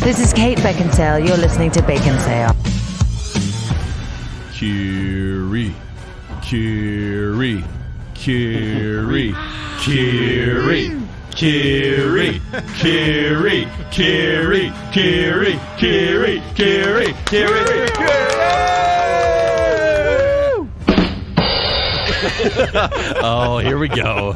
This is Kate Baconsale. You're listening to Baconsale. Kirry, Kirry, Kirry, Kirry, Kirry, Kirry, Kirry, Kirry, Kirry, Kirry, Kirry. Oh, here we go.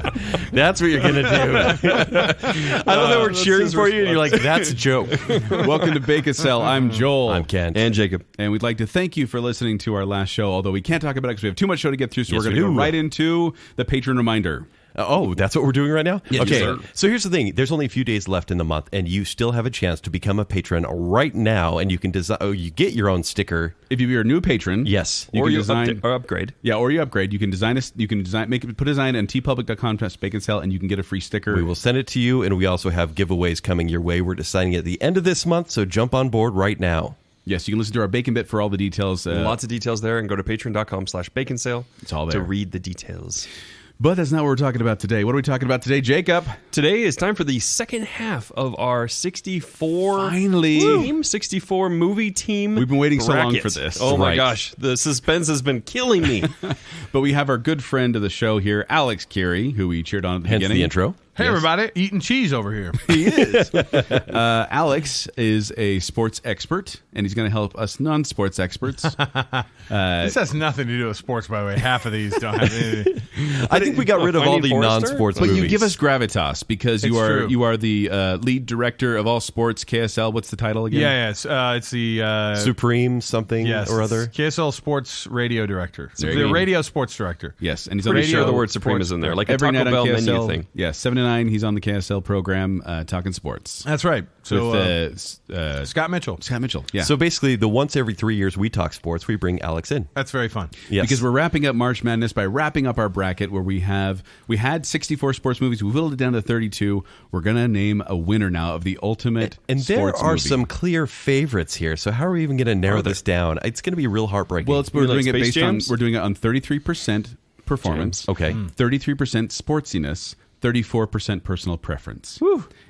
That's what you're going to do. I love that we're cheering for you, and you're like, that's a joke. Welcome to Baconsale. I'm Joel. I'm Ken. And Jacob. And we'd like to thank you for listening to our last show, although we can't talk about it because we have too much show to get through, so Yes, we're going to we go do. right into the patron reminder. Oh, that's what we're doing right now? Yes, okay, sir. so here's the thing. There's only a few days left in the month, and you still have a chance to become a patron right now, and you can you get your own sticker. If you're a new patron, Yes. you Or can you design upgrade. Yeah, or you upgrade. You can design put a design on tpublic.com/Baconsale, and you can get a free sticker. We will send it to you, and we also have giveaways coming your way. We're deciding at the end of this month, so jump on board right now. Yes, you can listen to our Bacon Bit for all the details. Lots of details there, and go to patreon.com/Baconsale. It's all there. To read the details. But that's not what we're talking about today. What are we talking about today, Jacob? Today is time for the second half of our 64 Finally. team, 64 movie team. We've been waiting so long bracket. for this. Oh my Right. gosh, the suspense has been killing me. But we have our good friend of the show here, Alex Kirry, who we cheered on at the Hence beginning. the intro. Hey, everybody, eating cheese over here. He is. Alex is a sports expert, and he's going to help us non-sports experts. This has nothing to do with sports, by the way. Half of these don't have anything. I think we got rid of all the Finding Forrester? non-sports But movies. you give us gravitas because It's true. you are the lead director of all sports, KSL. What's the title again? Yeah, it's the Supreme something yes, or other. KSL Sports Radio Director. There you The go. radio sports director. Yes, and he's on Pretty the sure show the word Supreme is in there, like a every Taco night on Bell KSL. menu thing. Yeah, 7 to 9, he's on the KSL program talking sports. That's right. So With Scott Mitchell. Scott Mitchell. Yeah. So basically, the once every 3 years we talk sports, we bring Alex in. That's very fun. Yes. Because we're wrapping up March Madness by wrapping up our bracket where we had 64 sports movies. We whittled it down to 32. We're going to name a winner now of the ultimate And there sports are movie. some clear favorites here. So how are we even going to narrow this down? It's going to be real heartbreaking. Well, we're You like doing it Space based on Jams? we're doing it on 33% performance. Jams. Okay. 33% sportsiness, 34% personal preference.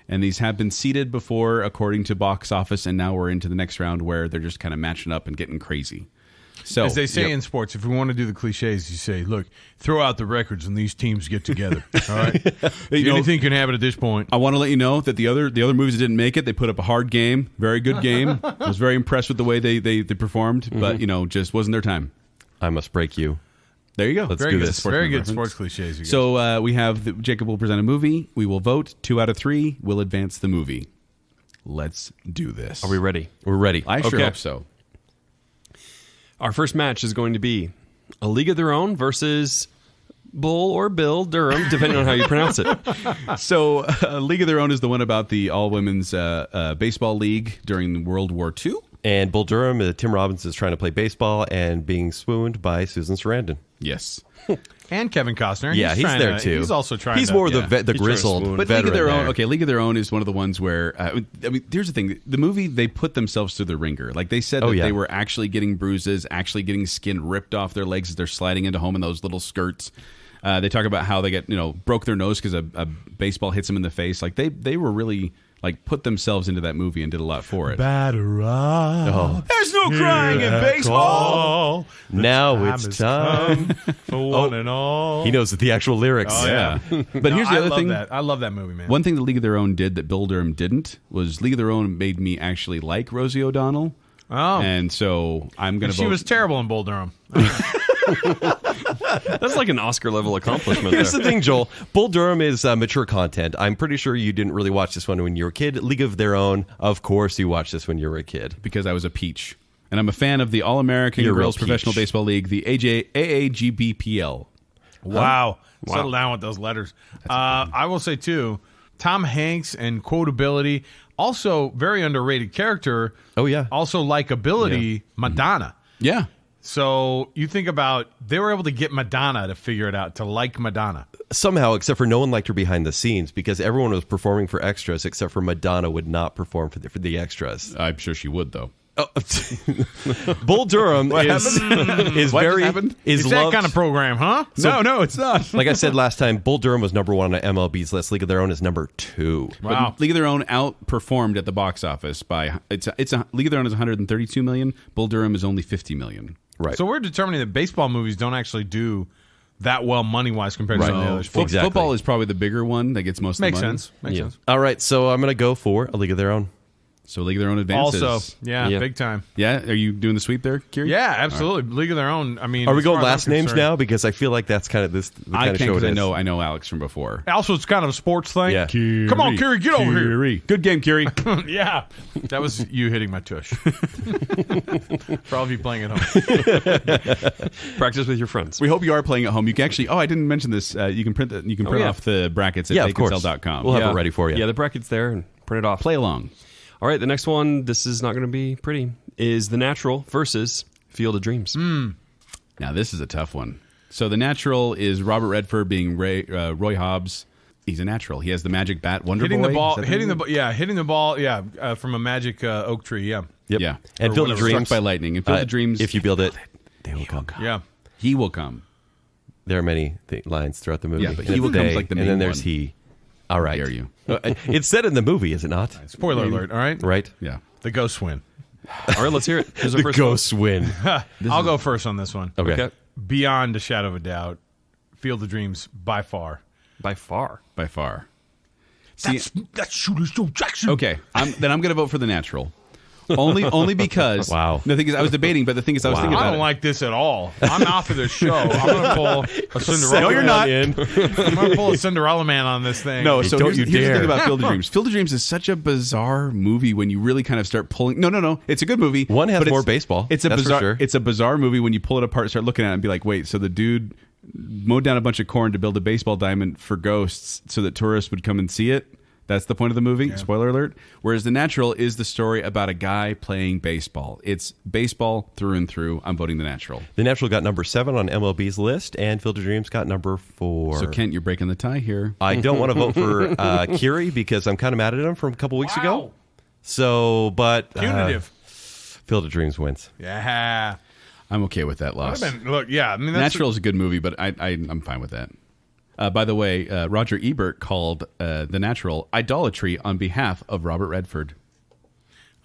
And these have been seeded before according to box office, and now we're into the next round where they're just kind of matching up and getting crazy. So, As they say in sports, if we want to do the cliches, you say, look, throw out the records and these teams get together. All right? Anything can happen at this point. I want to let you know that the other movies that didn't make it, they put up a hard game, very good game. I was very impressed with the way they performed, but just wasn't their time. I must break you. There you go. Let's Very do good. this. Very good reference. sports cliches. You guys. So we have Jacob will present a movie. We will vote 2 out of 3. We'll advance the movie. Let's do this. Are we ready? We're ready. I sure Okay. hope so. Our first match is going to be A League of Their Own versus Bull or Bill Durham, depending on how you pronounce it. So, League of Their Own is the one about the all-women's baseball league during World War II. And Bull Durham, Tim Robbins is trying to play baseball and being swooned by Susan Sarandon. and Kevin Costner. Yeah, he's trying there to- too. He's also trying He's to... more yeah. the He's trying to grizzled swoon. But veteran League of Their Own, there. okay, League of Their Own is one of the ones where, here's the thing. The movie, they put themselves through the ringer. Like, they said that yeah. they were actually getting bruises, actually getting skin ripped off their legs as they're sliding into home in those little skirts. They talk about how they get, broke their nose because a baseball hits them in the face. Like, they were really, put themselves into that movie and did a lot for it. Batter up. Oh. There's no crying in baseball. Now it's time. For one and all. He knows the actual lyrics. Oh, yeah. But here's the other thing. I love that movie, man. One thing that League of Their Own did that Bill Durham didn't was League of Their Own made me actually like Rosie O'Donnell. Oh. And so I'm going to vote. She was terrible in Bull Durham. That's like an Oscar level accomplishment. Here's there. the thing, Joel. Bull Durham is mature content. I'm pretty sure you didn't really watch this one when you were a kid. League of Their Own, of course you watched this when you were a kid. because I was a peach. And I'm a fan of the All-American You're a real Girls Professional peach. Baseball League, the AAGBPL. Wow. Settle down with those letters. I will say, too, Tom Hanks and quotability. Also, very underrated character. Oh, yeah. Also, likability, Madonna. Yeah. So you think about, they were able to get Madonna to figure it out, to like Madonna. Somehow, except for no one liked her behind the scenes because everyone was performing for extras except for Madonna would not perform for the extras. I'm sure she would, though. Bull Durham is What very just happened? is It's that loved. kind of program, huh? No, it's not. Like I said last time, Bull Durham was number 1 on MLB's list. League of Their Own is number 2. Wow. But League of Their Own outperformed at the box office by it's a League of Their Own is 132 million. Bull Durham is only 50 million. Right. So we're determining that baseball movies don't actually do that well money-wise compared to some of the others. Exactly. Football is probably the bigger one that gets most Makes of the money. sense. Makes sense. All right, so I'm going to go for A League of Their Own. So League of Their Own advances. Also, yeah, big time. Yeah, are you doing the sweep there, Kirry? Yeah, absolutely. League of Their Own. I mean, Are we as going far as last I'm names concerned- now? Because I feel like that's kind of the I kind of can't show it because is. I know Alex from before. Also, it's kind of a sports thing. Yeah. Come on, Kirry, get over here. Kirry. Good game, Kirry. Yeah, that was you hitting my tush. For all of you playing at home. Practice with your friends. We hope you are playing at home. You can actually. Oh, I didn't mention this. You can print. You can print yeah. off the brackets at Yeah, of course. baconsale.com. We'll have it ready for you. Yeah, the bracket's there and print it off. Play along. All right, the next one, this is not going to be pretty, is The Natural versus Field of Dreams. Now this is a tough one. So the natural is Robert Redford being Roy Hobbs. He's a natural. He has the magic bat, Wonder Hitting Boy. the ball, Is that hitting the name? ball, hitting the ball, from a magic oak tree. Yeah, Yep. Yeah. And Or Field of whatever, Dreams. struck by lightning. And Field of Dreams, If you build it, they will come. yeah. he will come. There are many lines throughout the movie. Yeah, but And he will it's comes they, like the and main then there's one. he. All right. Dare you? It's said in the movie, is it not? Spoiler alert. All right, Right? Yeah. the ghosts win. All right, let's hear it. Who's our The first ghosts win. I'll go first on this one. Okay. Okay. Beyond a shadow of a doubt, Field of Dreams by far. By far. By far. See, That's Shooter Joe Jackson. okay. Then I'm going to vote for the natural. Only because. Wow. The thing is, I was debating, but the thing is, I was thinking I about don't it. like this at all. I'm out for this show. I'm going to pull a Cinderella. No, you're not. I'm going to pull a Cinderella man on this thing. No, so Don't here's, you here's the dare. thing about Field of Dreams. Field of Dreams is such a bizarre movie when you really kind of start pulling. No. It's a good movie. One has but more it's- baseball, It's a that's for bizarre. sure. It's a bizarre movie when you pull it apart, start looking at it, and be like, wait. So the dude mowed down a bunch of corn to build a baseball diamond for ghosts, so that tourists would come and see it. That's the point of the movie. Spoiler alert. Whereas The Natural is the story about a guy playing baseball. It's baseball through and through. I'm voting The Natural. The Natural got number 7 on MLB's list, and Field of Dreams got number 4. So Kent, you're breaking the tie here. I don't want to vote for Kirry because I'm kind of mad at him from a couple weeks ago. So, but Punitive. Field of Dreams wins. Yeah. I'm okay with that loss. Look, yeah. I mean, that's Natural is a good movie, but I'm fine with that. By the way, Roger Ebert called The Natural idolatry on behalf of Robert Redford.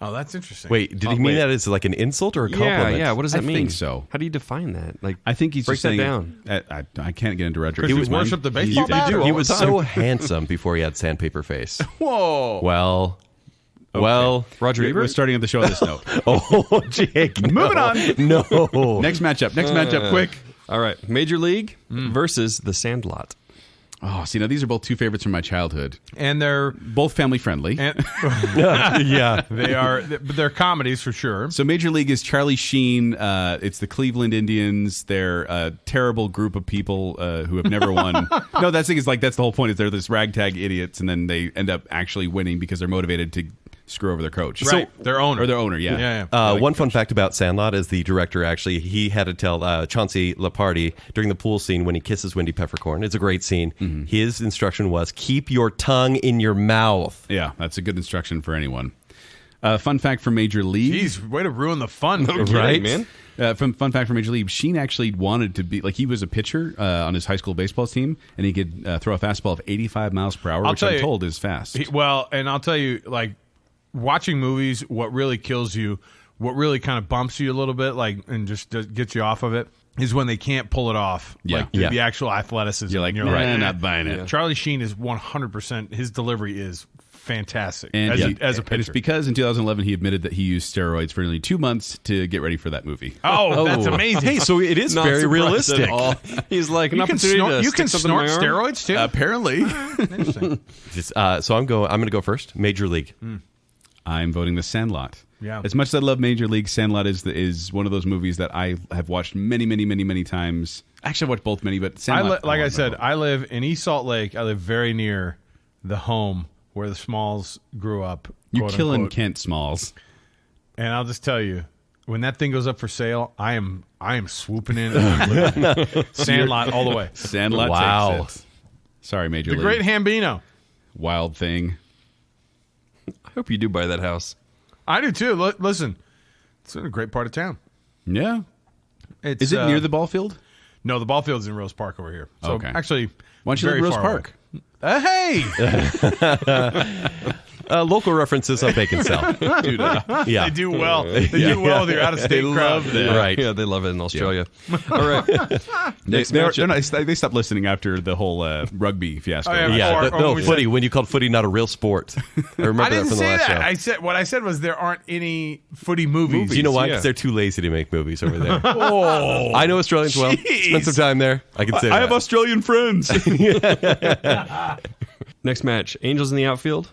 Oh, that's interesting. Wait, did he mean wait. that as like an insult or a Yeah, compliment? yeah. What does that I mean? think so. How do you define that? Like, I think he's break just that saying. down. I can't get into Roger. Because Ebert's you mind. worship the baseball bat? do or He all what? was the time. so handsome before he had sandpaper face. Whoa. Well, Roger We're Ebert? starting the show on this note. oh, Jake. Moving on. No. Next matchup, quick. All right. Major League versus The Sandlot. Oh, see, now these are both two favorites from my childhood. And they're Both family friendly. Yeah. they're comedies for sure. So Major League is Charlie Sheen. It's the Cleveland Indians. They're a terrible group of people who have never won. No, that's the thing is like that's the whole point. Is they're this ragtag idiots, and then they end up actually winning because they're motivated to screw over their coach. Right. Their owner. Or their owner, yeah. Yeah. One fun fact about Sandlot is the director actually he had to tell Chauncey Lepardi during the pool scene when he kisses Wendy Peppercorn. It's a great scene. His instruction was keep your tongue in your mouth. Yeah, that's a good instruction for anyone. Fun fact for Major League. Jeez, way to ruin the fun. Right? man. Fun fact for Major League, Sheen actually wanted to be like he was a pitcher on his high school baseball team, and he could throw a fastball of 85 miles per hour, which tell I'm you, told is fast. Well, and I'll tell you, like, watching movies, what really kills you, what really kind of bumps you a little bit, like, and just gets you off of it, is when they can't pull it off. Yeah. Like, Yeah. the actual athleticism. You're like, And nah, not buying it. Charlie Sheen is 100%, his delivery is fantastic And as a and it's pitcher. because in 2011 he admitted that he used steroids for nearly 2 months to get ready for that movie. Oh, that's amazing. Hey, so it is Not very surprised realistic. at all. He's like an you can opportunity snort, to you stick can something in snort my arm. steroids, too? Apparently. Interesting. So I'm going to go first. Major League. I'm voting The Sandlot. Yeah. As much as I love Major League, Sandlot is one of those movies that I have watched many times. Actually, I've watched both many, but Sandlot. Like I said, I live in East Salt Lake. I live very near the home where the Smalls grew up. You're quote, killing unquote. Kent Smalls. And I'll just tell you, when that thing goes up for sale, I am swooping in. Sandlot all the way. Sandlot Wow. takes it. Sorry, Major The League. Great Hambino. Wild Thing. I hope you do buy that house. I do too. Listen, It's in a great part of town. Yeah. It's, Is it near the ball field? No, the ball field's in Rose Park over here. So Okay. actually, Why don't you very live in Rose far Park? Hey! Local references on Baconsale. Yeah. They do well. They do well with your out-of-state crowd. Right. Yeah, they love it in Australia. All right. Next matchup. They stopped listening after the whole rugby fiasco. Oh, yeah. Yeah, Or no, when we footy. said- when you called footy not a real sport. I remember I that didn't from the say last that. show. What I said was there aren't any footy movies. Do you know why? Yeah. Because they're too lazy to make movies over there. I know Australians well. Spent some time there. I can say I that. have Australian friends. Next match, Angels in the outfield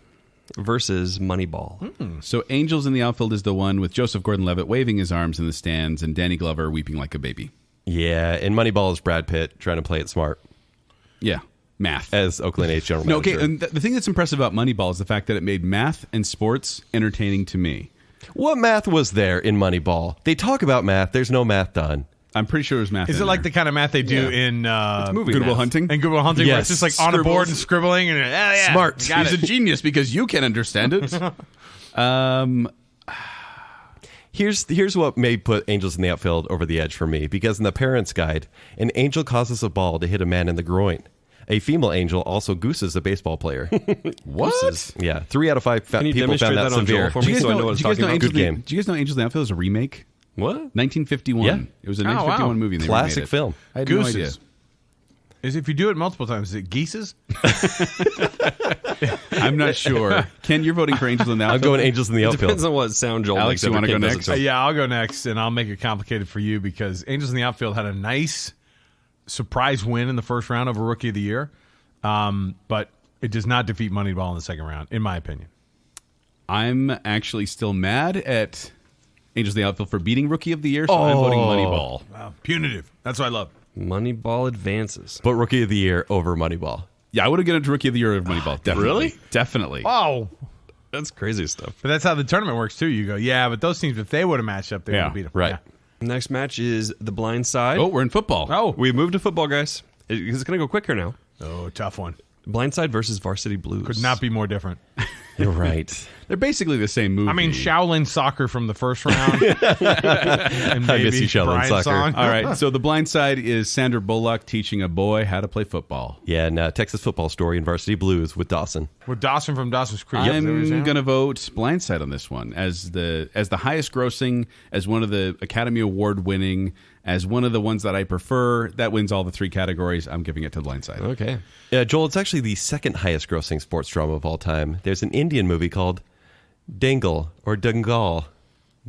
versus Moneyball. So Angels in the Outfield is the one with Joseph Gordon-Levitt waving his arms in the stands and Danny Glover weeping like a baby. Yeah, and Moneyball is Brad Pitt trying to play it smart Yeah. Math. as Oakland A's general No, manager. okay, and the thing that's impressive about Moneyball is the fact that it made math and sports entertaining to me. What math was there in Moneyball? They talk about math. There's no math done. I'm pretty sure it was math. Is in it like there. the kind of math they do in movie Good Will math. Hunting? in Good Will Hunting, where it's Yes. just like on a board and scribbling and yeah, Smart. got He's it. a genius because you can understand it. Here's what may put Angels in the Outfield over the edge for me, because in the parent's guide, an angel causes a ball to hit a man in the groin. A female angel also gooses a baseball player. What? Yeah, 3 out of 5 Can you people found demonstrate that that on severe. Joel for me so I know what it's talking about? Angels Good game. Do you guys know Angels in the Outfield is a remake? What? 1951. Yeah. It was a Oh, 1951 wow. movie. And they Classic remade it. film. I had Gooses. no idea. Is if you do it multiple times, is it geeses? I'm not sure. Ken, you're voting for Angels in the I'm Outfield. going Angels in the Depends Outfield. on what sound Joel Alex, makes. you wanna every go kid does next? it to. Yeah, I'll go next, and I'll make it complicated for you because Angels in the Outfield had a nice surprise win in the first round over Rookie of the Year, but it does not defeat Moneyball in the second round, in my opinion. I'm actually still mad at Angels in the Outfield for beating Rookie of the Year, so I'm voting Moneyball. Wow, punitive. That's what I love. Moneyball advances. But Rookie of the Year over Moneyball. Yeah, I would have given it to Rookie of the Year over Moneyball. Definitely. Really? Definitely. Oh, That's crazy stuff. but that's how the tournament works too. You go, yeah, but those teams, if they would have matched up, they would Yeah, have beat them. right. Yeah. Next match is The Blind Side. Oh, we're in football. Oh, We moved to football, guys. It's going to go quicker now. tough one. Blind Side versus Varsity Blues. Could not be more different. You're right. They're basically the same movie. I mean, Shaolin Soccer from the first round. And I miss maybe you, Shaolin Brian Soccer. Song. All right, so The Blind Side is Sandra Bullock teaching a boy how to play football. Yeah, and Texas football story in Varsity Blues with Dawson. With Dawson from Dawson's Creek. Is that what you're I'm saying? going to vote Blindside on this one as the highest grossing, as one of the Academy Award winning, as one of the ones that I prefer. That wins all the 3 categories. I'm giving it to Blindside. Okay. Yeah, Joel, it's actually the second highest grossing sports drama of all time. There's an Indian movie called Dangal or Dangal.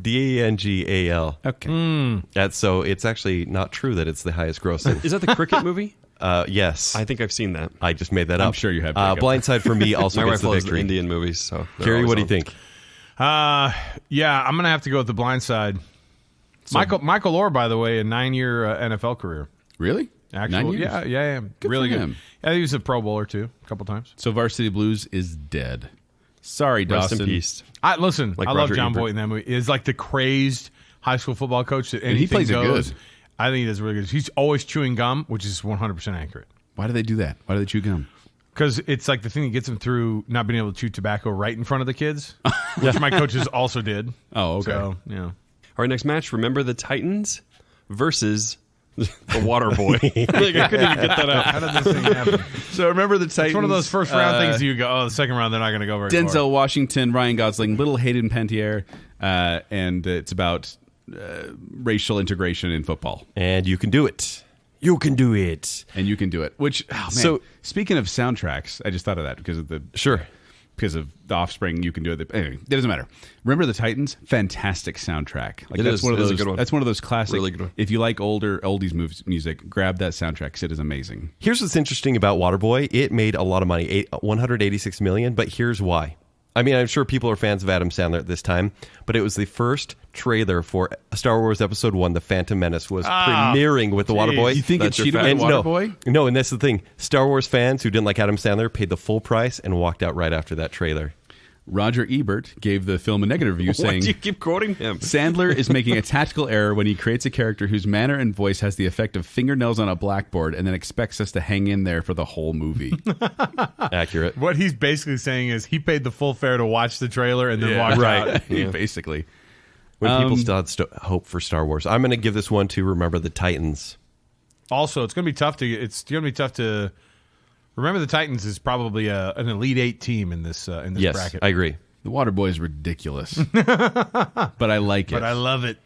Dangal. Okay. So it's actually not true that it's the highest grossing. Is that the cricket movie? Yes. I think I've seen that. I just made that up. I'm sure you have, Jacob. Blindside for me also My gets wife the loves the victory. Indian movies. So they're Kirry, always what do you on. think? Yeah, I'm going to have to go with the blind side. Michael Orr, by the way, a 9-year NFL career. Really? 9 Actual, years? yeah. Really for good. him. Yeah, he was a Pro Bowler too, a couple times. So Varsity Blues is dead. Sorry, Rest Dawson. in peace. Listen, Like I love Roger John Ebert. Boyd in that movie. Is like the crazed high school football coach that anything he plays it goes. good. I think he does really good. He's always chewing gum, which is 100% accurate. Why do they do that? Why do they chew gum? Because it's like the thing that gets him through not being able to chew tobacco right in front of the kids, which my coaches also did. Oh, okay. So, yeah. All right, next match. Remember the Titans versus the Water Boy. Like, I couldn't even get that out. How did this thing happen? So remember the Titans. It's one of those first round things you go, oh, the second round, they're not going to go very far. Denzel Washington, Ryan Gosling, little Hayden Panettiere, and it's about racial integration in football. And you can do it. You can do it. And you can do it. Which, oh, man. So- Speaking of soundtracks, I just thought of that because of the The Offspring. You can do it. Anyway, it doesn't matter. Remember the Titans? Fantastic soundtrack. Like It that's is. one of It is those. a good one. That's one of those classic. Really good one. If you like oldies music, grab that soundtrack because it is amazing. Here's what's interesting about Waterboy. It made a lot of money, $186 million, but here's why. I mean, I'm sure people are fans of Adam Sandler at this time, but it was the first trailer for Star Wars Episode 1, The Phantom Menace, was premiering with the Waterboy. You think That's it your cheated fact. on And Waterboy? No, and that's the thing. Star Wars fans who didn't like Adam Sandler paid the full price and walked out right after that trailer. Roger Ebert gave the film a negative review Why saying, do you keep quoting him? Sandler is making a tactical error when he creates a character whose manner and voice has the effect of fingernails on a blackboard and then expects us to hang in there for the whole movie. Accurate. What he's basically saying is he paid the full fare to watch the trailer and then walked out. Basically. When people still had hope for Star Wars. I'm going to give this one to Remember the Titans. Also, it's going to be tough to. Remember the Titans is probably an Elite Eight team in this Yes, bracket. I agree. The Waterboy is ridiculous, but I like it. But I love it.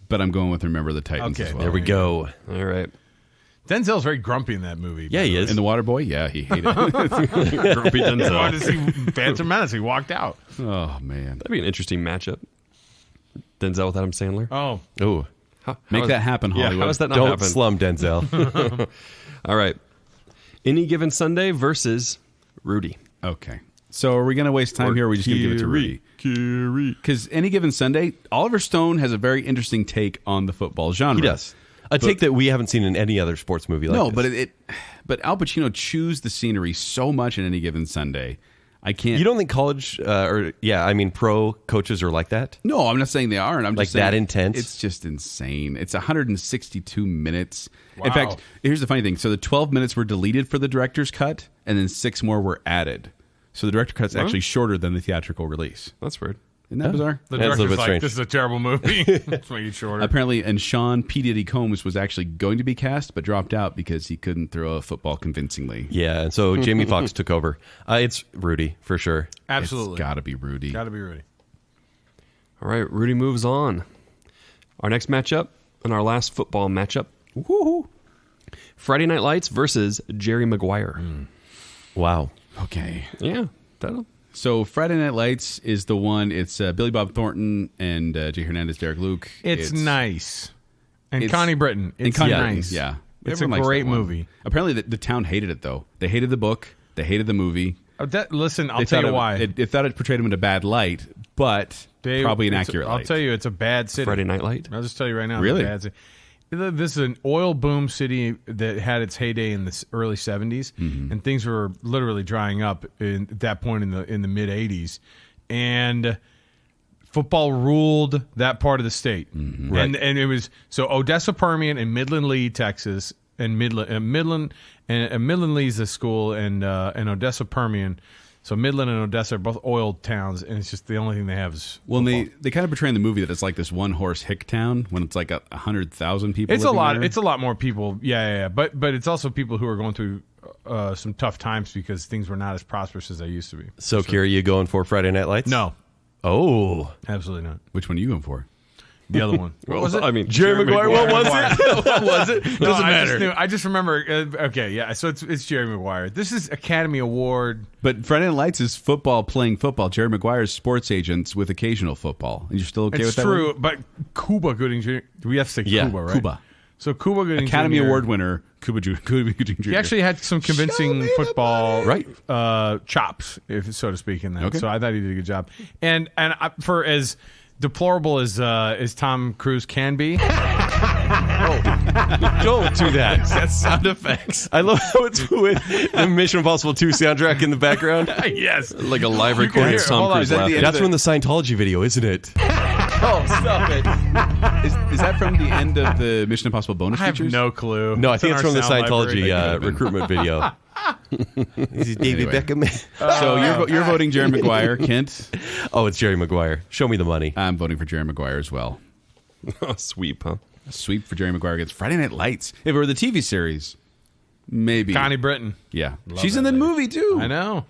But I'm going with Remember the Titans Okay, as well. There we go. All right. Denzel's very grumpy in that movie. Yeah, he is. In The Waterboy? Yeah, he hated it. Grumpy He Denzel. wanted to see Phantom Menace. He walked out. Oh, man. That'd be an interesting matchup. Denzel with Adam Sandler. Oh, Oh, Make that happen, Yeah, Hollywood. how does that not don't happen? slum Denzel. All right. Any Given Sunday versus Rudy. Okay. So are we going to waste time here, or are we just going to give it to Rudy? Kirry. Because Any Given Sunday, Oliver Stone has a very interesting take on the football genre. He does. A take that we haven't seen in any other sports movie like No, this. but Al Pacino chews the scenery so much in Any Given Sunday. I can't. You don't think college pro coaches are like that? No, I'm not saying they aren't. I'm Like just saying that intense? It's just insane. It's 162 minutes. Wow. In fact, here's the funny thing. So the 12 minutes were deleted for the director's cut, and then 6 more were added. So the director's cut's actually shorter than the theatrical release. That's weird. Isn't that bizarre? the That's a little director's bit like, strange. this is a terrible movie. Let's make it shorter. Apparently, and Sean P. Diddy Combs was actually going to be cast, but dropped out because he couldn't throw a football convincingly. Yeah, and so Jamie Foxx took over. It's Rudy, for sure. Absolutely. It's got to be Rudy. Got to be ready. All right. Rudy moves on. Our next matchup and our last football matchup. Woo-hoo. Friday Night Lights versus Jerry Maguire. Wow. Okay. Yeah. That'll. So Friday Night Lights is the one. It's Billy Bob Thornton and Jay Hernandez, Derek Luke. It's nice. And It's- Connie Britton. And It's Connie nice. Britton, yeah. It's a Everyone likes great that one. movie. Apparently, the town hated it, though. They hated the book. They hated the movie. Listen, I'll They tell thought you why. It thought it portrayed him in a bad light, but probably an accurate light. I'll tell you, it's a bad city. Friday Night Light. I'll just tell you right now. Really? It's a bad city. This is an oil boom city that had its heyday in the early 70s, and things were literally drying up at that point in the mid 80s, and football ruled that part of the state. And it was so Odessa Permian and Midland Lee, Texas, and Midland Lee is the school, and Odessa Permian. So Midland and Odessa are both oil towns, and it's just the only thing they have is Well, and football. they kind of portray in the movie that it's like this one horse hick town when it's like 100,000 people. It's a living lot. there. It's a lot more people. Yeah. But it's also people who are going through some tough times because things were not as prosperous as they used to be. So, Kirry, you going for Friday Night Lights? No, Oh. absolutely not. Which one are you going for? The other one. What was it? I mean, Jerry Maguire, what was it? What was it? Doesn't matter. I just remember. Okay, yeah. So it's Jerry Maguire. This is Academy Award. But Friday Night Lights is football playing football. Jerry Maguire's sports agents with occasional football. And you're still okay It's with that? true, one? but Cuba Gooding Jr. We have to say Yeah, Cuba, right? Cuba. So Cuba Gooding Academy Jr. Award winner Cuba Gooding Jr. He actually had some convincing football Right. chops, if so to speak, in that. Okay. So I thought he did a good job. And for as deplorable as Tom Cruise can be, Don't do that. That's sound effects. I love how it's with the Mission Impossible 2 soundtrack in the background. yes, like a live You can recording hear- of Tom hold on, Cruise is that the laughing. end That's from the Scientology video, isn't it? Oh, stop it. Is that from the end of the Mission Impossible bonus I have features? no clue. No, I think in it's our from the sound library. Scientology recruitment video. This is David Anyway. Beckham. So you're voting Jerry Maguire, Kent. Oh, it's Jerry Maguire. Show me the money. I'm voting for Jerry Maguire as well. Sweep, huh? A sweep for Jerry Maguire against Friday Night Lights. If it were the TV series, maybe. Connie Britton. Yeah. She's in the that lady. movie, too. I know.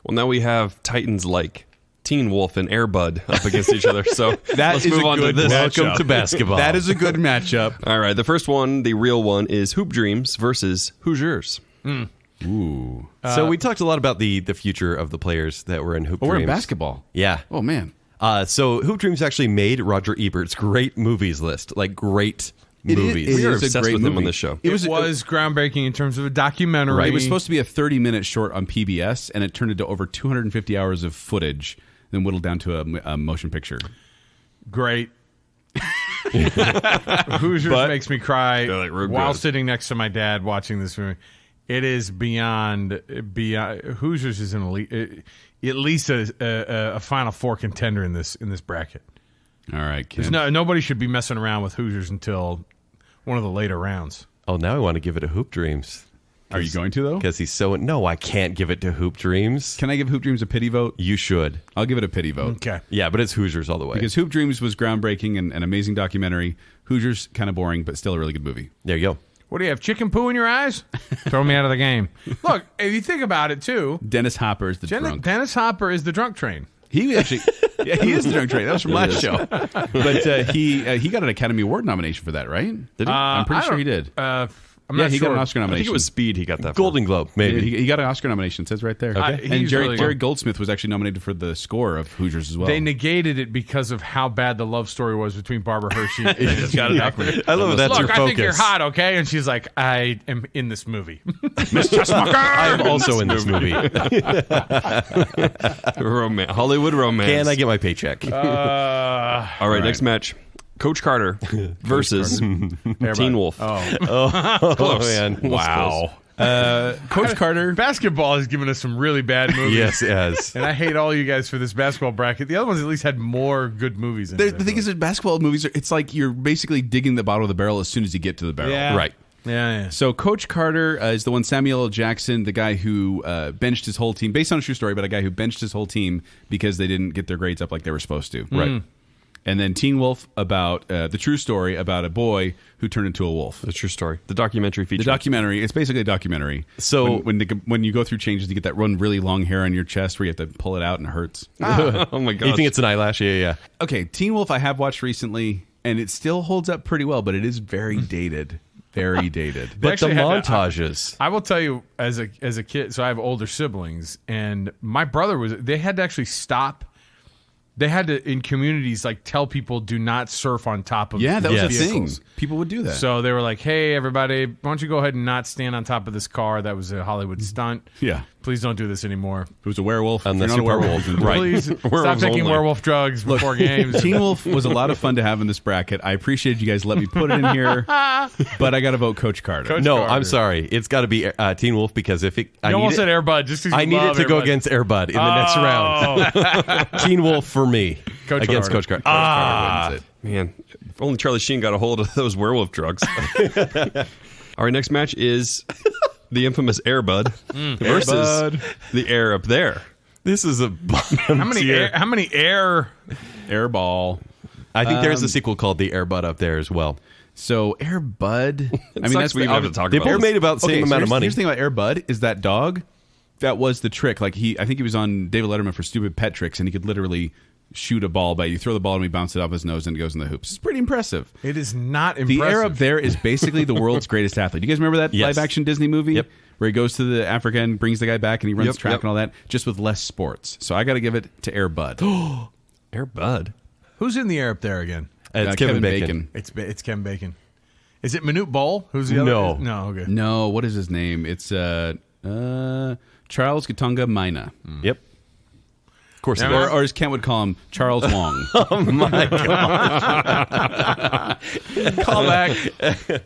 Well, now we have Titans like Teen Wolf and Air Bud up against each other. So let's is move a on to good this. matchup. Welcome to basketball. That is a good matchup. All right, the first one, the real one, is Hoop Dreams versus Hoosiers. Ooh. So we talked a lot about the future of the players that were in Hoop Oh, we're in Dreams. basketball. Yeah. Oh, man. So Hoop Dreams actually made Roger Ebert's great movies list. Like great It is- movies. it We are is a obsessed great with them movie. on this show. It was groundbreaking in terms of a documentary. Right. It was supposed to be a 30-minute short on PBS, and it turned into over 250 hours of footage, then whittled down to a motion picture. great. Hoosiers makes me cry They're like, we're while good. sitting next to my dad watching this movie. It is beyond. Hoosiers is an elite, at least a Final Four contender in this bracket. All right, Ken. Nobody should be messing around with Hoosiers until one of the later rounds. Oh, now I want to give it a Hoop Dreams. Are you going to, though? Because he's so... No, I can't give it to Hoop Dreams. Can I give Hoop Dreams a pity vote? You should. I'll give it a pity vote. Okay. Yeah, but it's Hoosiers all the way. Because Hoop Dreams was groundbreaking and an amazing documentary. Hoosiers, kind of boring, but still a really good movie. There you go. What do you have, chicken poo in your eyes? Throw me out of the game. Look, if you think about it, too, Dennis Hopper is the drunk. Dennis Hopper is the drunk train. He actually... Yeah, he is the drunk train. That was from last show. But he got an Academy Award nomination for that, right? Did he? I'm pretty sure he did. I'm not he sure. got an Oscar I nomination. think it was Speed he got that Golden Globe, maybe. He got an Oscar nomination. It says right there. Okay. And He's really Jerry good. Goldsmith was actually nominated for the score of Hoosiers as well. They negated it because of how bad the love story was between Barbara Hershey and got it awkward. I love it. That's Look, your I focus. think you're hot, okay? And she's like, I am in this movie. I am also in this movie. Hollywood romance. Can I get my paycheck? All right, next match. Coach Carter versus Teen Wolf. Oh, man. Wow. Coach Carter. Basketball has given us some really bad movies. Yes, yes. And I hate all you guys for this basketball bracket. The other ones at least had more good movies in The it. thing is that basketball movies, it's like you're basically digging the bottom of the barrel as soon as you get to the barrel. Yeah. Right. Yeah. So Coach Carter is the one, Samuel L. Jackson, the guy who benched his whole team, based on a true story, but a guy who benched his whole team because they didn't get their grades up like they were supposed to. Right. And then Teen Wolf, about the true story about a boy who turned into a wolf. The true story. The documentary feature. The documentary, it's basically a documentary. So- when you go through changes, you get that one really long hair on your chest where you have to pull it out and it hurts. Oh my god. You think it's an eyelash? Yeah. Okay, Teen Wolf I have watched recently, and it still holds up pretty well, but it is very dated. Very dated. But the actually had to- montages. I will tell you, as a kid, so I have older siblings, and my brother they had to actually stop. They had to, in communities, like tell people do not surf on top of Yeah, that was a vehicles. thing. People would do that. So they were like, hey, everybody, why don't you go ahead and not stand on top of this car? That was a Hollywood stunt. Yeah. Please don't do this anymore. It was a werewolf. Unless If you're you're not a werewolf. werewolf, Right. Please stop Werewolves taking only. werewolf drugs before games. Teen Wolf was a lot of fun to have in this bracket. I appreciate you guys let me put it in here, but I got to vote Coach Carter. Coach No, Carter. I'm sorry. It's got to be Teen Wolf because if it, You almost said Air Bud just because I need it to go against Air Bud in the next round. Teen Wolf for me Coach against Carter. Coach Carter. Wins it. Man, if only Charlie Sheen got a hold of those werewolf drugs. All right, next match is the infamous Air Bud versus Bud. the Air up there. This is a bottom How many tier. Airball. I think there's a sequel called The Air Bud up there as well. So Air Bud. I mean, sucks we even have to talk They about both this. made about the same amount of money. Here's the thing about Air Bud is that dog. That was the trick. Like I think he was on David Letterman for Stupid Pet Tricks, and he could literally shoot a ball by you throw the ball and we bounce it off his nose and it goes in the hoops. It's pretty impressive. It is not impressive. The Air up there is basically the world's greatest athlete. You guys remember that Yes. live action Disney movie? Yep. Where he goes to the Africa and brings the guy back and he runs Yep, track yep. and all that, just with less sports. So I got to give it to Air Bud. Air Bud. Who's in the air up there again? It's Kevin Bacon. It's Kevin Bacon. Is it Manute Bol? Who's the No. other? No. Okay. No, what is his name? It's Charles Katonga Maina. Yep. Of course. Yeah, it is. Or as Kent would call him, Charles Wong. Oh my god! Call back. Let me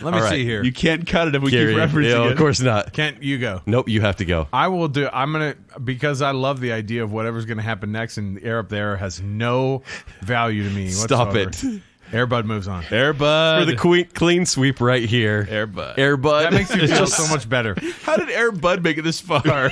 All right. see here. You can't cut it if we Gary, keep referencing yeah, it. of course not. Kent, you go. Nope, you have to go. I will do. I'm gonna because I love the idea of whatever's gonna happen next, and the air up there has no value to me. Stop whatsoever. it. Air Bud moves on. Air Bud. For the clean sweep right here. Air Bud. Air Bud. That makes you feel so much better. How did Air Bud make it this far?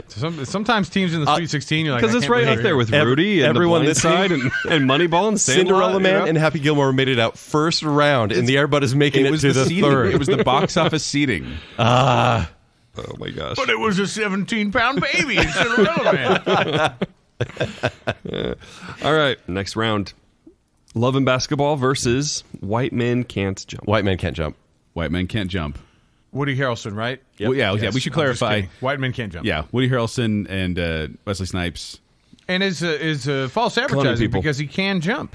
Sometimes teams in the Sweet 16, you're like, Because I it's can't right believe up there you're with here. Rudy and everyone the Blind listening- Side and Moneyball and Cinderella Sandlot, Man you know? and Happy Gilmore made it out first round, and the Air Bud is making it to the seating. third. It was the box office seating. Oh my gosh. But it was a 17-pound baby in Cinderella Man. All right, next round. Love and Basketball versus White Men Can't Jump. White Man Can't Jump. White men can't jump. Woody Harrelson, right? Well, yeah, Yes, we should I'm just clarify. kidding. White men can't jump. Yeah, Woody Harrelson and Wesley Snipes. And is false advertising people. because he can jump.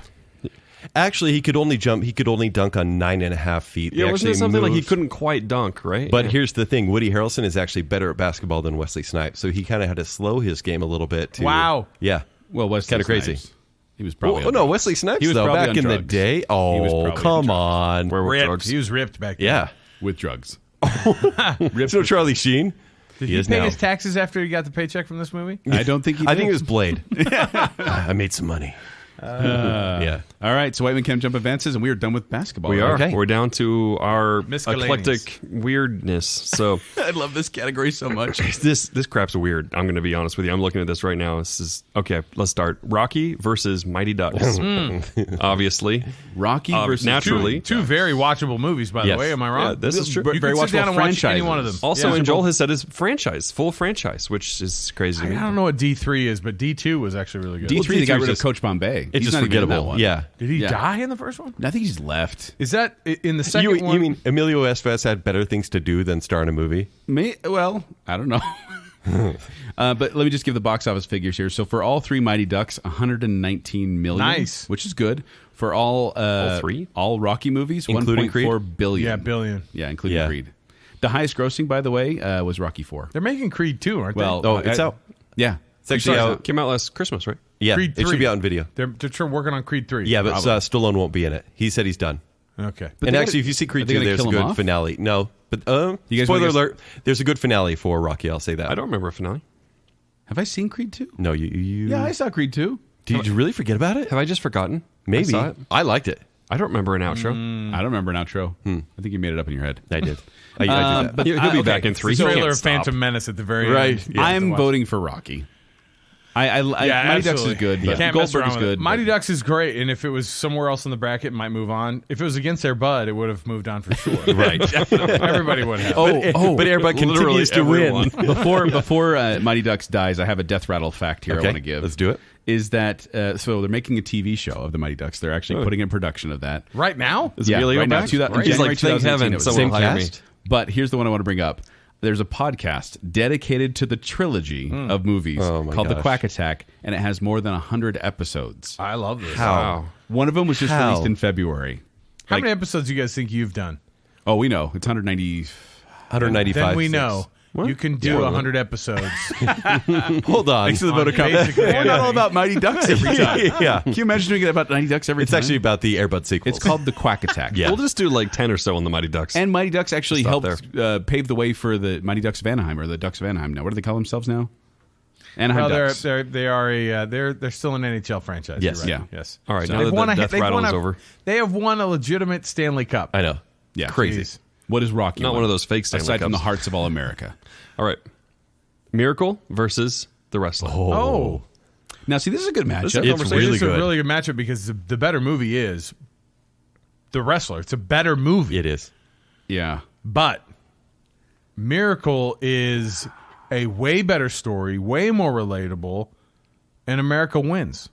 Actually, he could only jump. He could only dunk on 9.5 feet. He Yeah, wasn't it actually something like he moves. couldn't quite dunk, right? But Yeah. here's the thing: Woody Harrelson is actually better at basketball than Wesley Snipes, so he kind of had to slow his game a little bit. To, Wow. Yeah. Well, Wesley Kinda crazy. Snipes. He was probably. Oh on no, drugs. Wesley Snipes He was though. probably Back on in the drugs. day. He was Oh, probably on come drugs. on. Werewolf Ripped. drugs. He was ripped back then. Yeah. with drugs. There's no Charlie Sheen. Did He he is pay now. his taxes after he got the paycheck from this movie? I don't think he did. I think it was Blade. I made some money. Yeah. All right, so Whiteman Camp Jump advances, and we are done with basketball. We are. Okay. We're down to our Miscellaneous. eclectic weirdness. So I love this category so much. this crap's weird. I'm going to be honest with you. I'm looking at this right now. This is okay. Let's start. Rocky versus Mighty Ducks. Obviously, Rocky versus naturally. Two very watchable movies, by Yes. the way. Am I wrong? Yeah, this is true. You Very can sit down watchable and watch any franchises. one of them. Also, Yeah. and Joel has said it's full franchise, which is crazy to me. I don't know what D3 is, but D2 was actually really good. D3, they got rid of just- Coach Bombay. It's He's just not even in that forgettable. one. Yeah. Did he Yeah. die in the first one? I think he's left. Is that in the second one? You mean Emilio Estevez had better things to do than star in a movie? Well, I don't know. But let me just give the box office figures here. So for all three Mighty Ducks, 119 million. Nice. Which is good. For all three? all Rocky movies, Including 1.4 billion. Yeah, billion. Yeah, including Yeah. Creed. The highest grossing, by the way, was Rocky 4. They're making Creed 2, aren't Well, they? Oh, it's out. Yeah. It's actually out. Came out last Christmas, right? Yeah, Creed it should 3. be out in video. They're working on Creed 3. Yeah, but Stallone won't be in it. He said he's done. Okay. But And they actually, gotta- if you see are Creed they 2, gonna there's a kill him good off? finale. No, but You guys spoiler wanna alert, there's a good finale for Rocky, I'll say that. I don't remember a finale. Have I seen Creed 2? No, you Yeah, I saw Creed 2. Did you really forget about it? Have I just forgotten? Maybe. I saw it. I liked it. I don't remember an outro. I don't remember an outro. I think you made it up in your head. I did. I did that. But He'll be back in 3. The He trailer can't of stop. Phantom Menace at the very Right. end. Yeah. I'm Watch. voting for Rocky. Yeah, Mighty Ducks absolutely. is good, You but can't mess Goldberg around is with it. good. Mighty Ducks is great, and if it was somewhere else in the bracket, it might move on. If it was against their bud, it would have moved on for sure. Right. Everybody would have. But everybody literally continues to win. Before Mighty Ducks dies, I have a death rattle fact here I want to give. Let's do it. Is that so? They're making a TV show of the Mighty Ducks. They're actually putting in production of that. Right now? Is Emilio right now, back? January He's like, thank 2018, heaven, it was someone Same hire me. cast? But here's the one I want to bring up. There's a podcast dedicated to the trilogy of movies Oh, my called The gosh. Quack Attack, and it has more than 100 episodes. I love this. Wow. One of them was just How? released in February. How Like- many episodes do you guys think you've done? Oh, we know. It's 190. 195. Then we 6. know. You can do 100 episodes. Hold on. Thanks to the vote of confidence. Basically We're not all anything. about Mighty Ducks every time. Yeah. Can you imagine doing it about Mighty Ducks every It's time? actually about the Air Bud sequels. It's called The Quack Attack. Yeah. We'll just do like 10 or so on the Mighty Ducks. And Mighty Ducks actually Stop helped pave the way for the Mighty Ducks of Anaheim, or the Ducks of Anaheim now. What do they call themselves now? Anaheim Well, Ducks. they're still an NHL franchise. Yes. You're right. Yeah. Yes. All right, So now They've that won the a death they've rattle won is a- over. They have won a legitimate Stanley Cup. I know. Yeah. Crazy. Jeez. What is Rocky? Not won? one of those fake Stanley Aside from the Cups. hearts of all America. All right. Miracle versus The Wrestler. Oh, Now, see, this is a good matchup. This is a It's conversation. really it's a good. really good matchup because the better movie is The Wrestler. It's a better movie. It is. Yeah. But Miracle is a way better story, way more relatable, and America wins.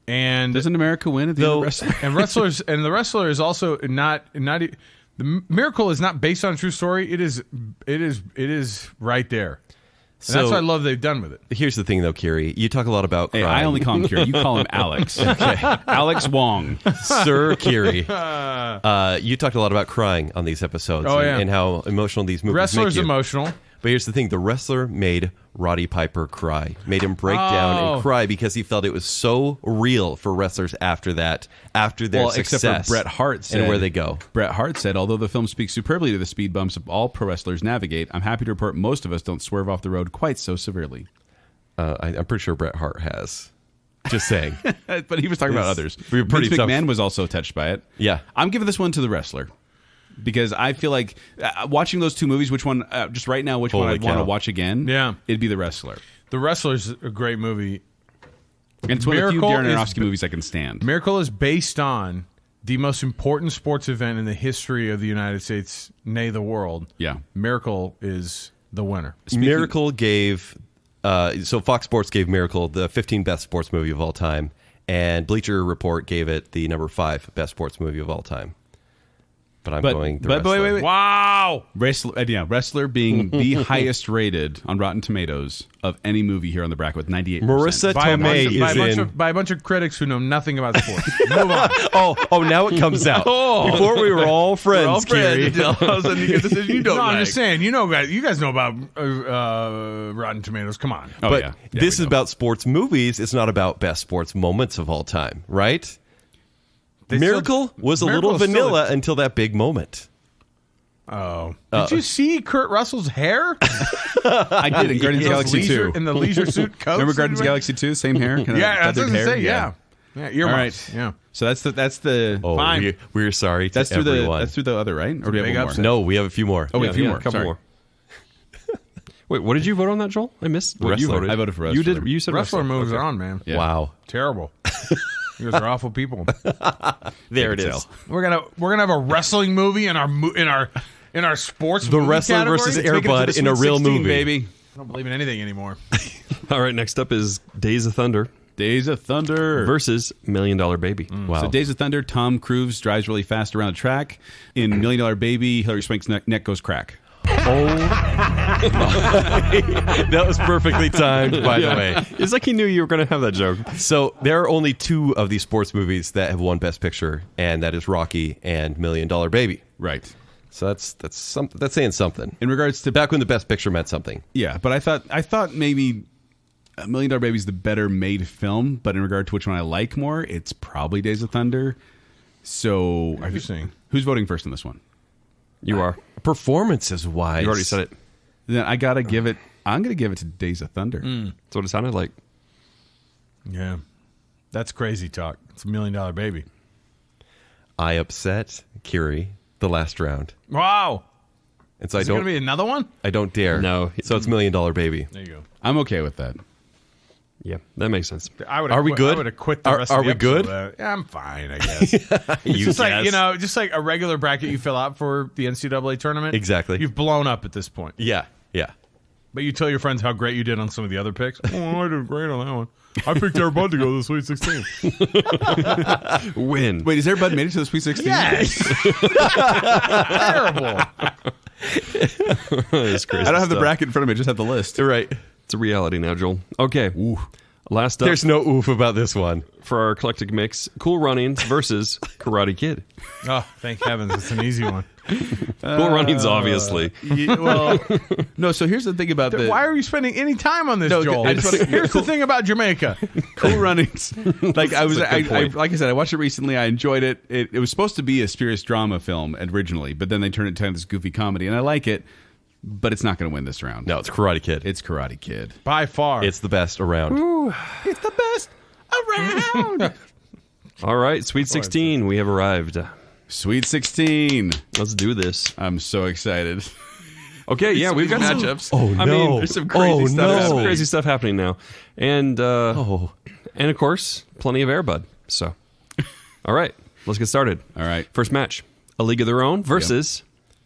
And Doesn't America win at the end of wrestling? and the wrestler is also not the Miracle is not based on a true story. It is right there. And that's what I love they've done with it. Here's the thing, though, Kirry. You talk a lot about Hey, crime. I only call him Kirry. You call him Alex. Okay. Alex Wong. Sir Kirry. You talked a lot about crying on these episodes Oh, yeah. and how emotional these movies Wrestler's make you. emotional. But here's the thing. The wrestler made Roddy Piper cry. Made him break down Oh. and cry because he felt it was so real for wrestlers after that, after their Well, success. except for Bret Hart said, and where they go. Bret Hart said, although the film speaks superbly to the speed bumps all pro wrestlers navigate, I'm happy to report most of us don't swerve off the road quite so severely. I'm pretty sure Bret Hart has. Just saying. But he was talking about others. we were pretty Vince tough. McMahon was also touched by it. Yeah. I'm giving this one to the wrestler. Because I feel like watching those two movies, which one, just right now, which one Holy I'd want to cow. watch again, Yeah. it'd be The Wrestler. The Wrestler's a great movie. And it's one of the few Miracle Darren is- Aronofsky movies I can stand. Miracle is based on the most important sports event in the history of the United States, nay, the world. Yeah. Miracle is the winner. Miracle gave so Fox Sports gave Miracle the 15th best sports movie of all time, and Bleacher Report gave it the number 5 best sports movie of all time. But I'm going the but Wrestler. wait. Wow. Wrestler being the highest rated on Rotten Tomatoes of any movie here on the bracket with 98%. Marissa By a, bunch Tomei of, by, a is bunch in. of, by a bunch of critics who know nothing about sports. Move on. Oh, now it comes out. Before we were all friends, Kirry. All of a sudden you get a decision you don't No, I'm like. just saying. You guys know about Rotten Tomatoes. Come on. Oh, But yeah. this we is know. about sports movies. It's not about best sports moments of all time, right? They Miracle still- was a Miracle little is still vanilla until that big moment. Oh. Did you see Kurt Russell's hair? I did in Guardians of the Those Galaxy 2. in the leisure suit coat. Remember Guardians of the Galaxy 2? Same hair? Kind of Yeah, I was feathered going to hair? say, yeah. Yeah, earmuffs. All right. Yeah. So that's the. Oh, Fine. we're sorry to That's through everyone. that's through the other, right? Or do we have big one more? upset. No, we have a few more. Oh, we have a few more. A couple Sorry. more. Wait, what did you vote on that, Joel? I missed what you Wrestler. voted. I voted for You wrestler. did. You said Wrestler wrestler. moves Okay. on, man. Yeah. Wow. Terrible. You guys are awful people. There it Baconsale. is. We're gonna have a wrestling movie in our sports. The movie wrestler category? versus Take Air it to Bud the in a Sweet real 16, movie. baby. I don't believe in anything anymore. All right, next up is Days of Thunder Days of Thunder versus $1 Million Baby. Wow. So Days of Thunder, Tom Cruise drives really fast around the track. In $1 Million Baby, Hillary Swank's neck goes crack. That was perfectly timed, by the way. It's like he knew you were going to have that joke. So there are only two of these sports movies that have won Best Picture, and that is Rocky and $1 Million Baby. Right. So that's something. That's saying something. In regards to Back when the Best Picture meant something. yeah, but I thought maybe $1 Million Baby is the better made film, but in regard to which one I like more, it's probably Days of Thunder. So Interesting. Who's voting first on this one? You are. Performances wise, You already said it. Then I gotta give it. I'm gonna give it to Days of Thunder. That's what it sounded like. Yeah, that's crazy talk. It's $1 Million Baby. I upset Kirry the last round, Wow. and so Is it gonna be another one? I don't dare. No. So it's $1 Million Baby. There you go. I'm okay with that. Yeah, that makes sense. I would. Are we good? I would have quit the Are- rest are of the we episode. good? Yeah, I'm fine, I guess. It's just like just like a regular bracket you fill out for the NCAA tournament. Exactly. You've blown up at this point. Yeah, yeah. But you tell your friends how great you did on some of the other picks. Oh, I did great on that one. I picked Air Bud to go to the Sweet 16. Win. Wait, has everybody made it to the Sweet 16? Yes. Terrible. It's crazy I don't have the stuff. bracket in front of me. I just have the list. Right. It's a reality now, Joel. Okay. Last up There's no oof about this one. for our eclectic mix, Cool Runnings versus Karate Kid. Oh, thank heavens. It's an easy one. Cool Runnings, obviously. Yeah, well, no. So here's the thing about the Why are you spending any time on this, No, Joel? I just wanna- Here's the thing about Jamaica. Cool Runnings. Like I was, That's a good point. like I said, I watched it recently. I enjoyed it. It was supposed to be a serious drama film originally, but then they turned it into this goofy comedy, and I like it. But it's not going to win this round. No, it's Karate Kid. It's Karate Kid. By far. It's the best around. It's the best around. All right, Sweet 16, we have arrived. Sweet 16. Let's do this. I'm so excited. Okay, yeah, we've got some matchups. Oh, I no. mean, there's some crazy Oh, stuff no. There's some happening. crazy stuff happening now. And Oh. and of course, plenty of Air Bud. So, all right, let's get started. All right. First match, A League of Their Own versus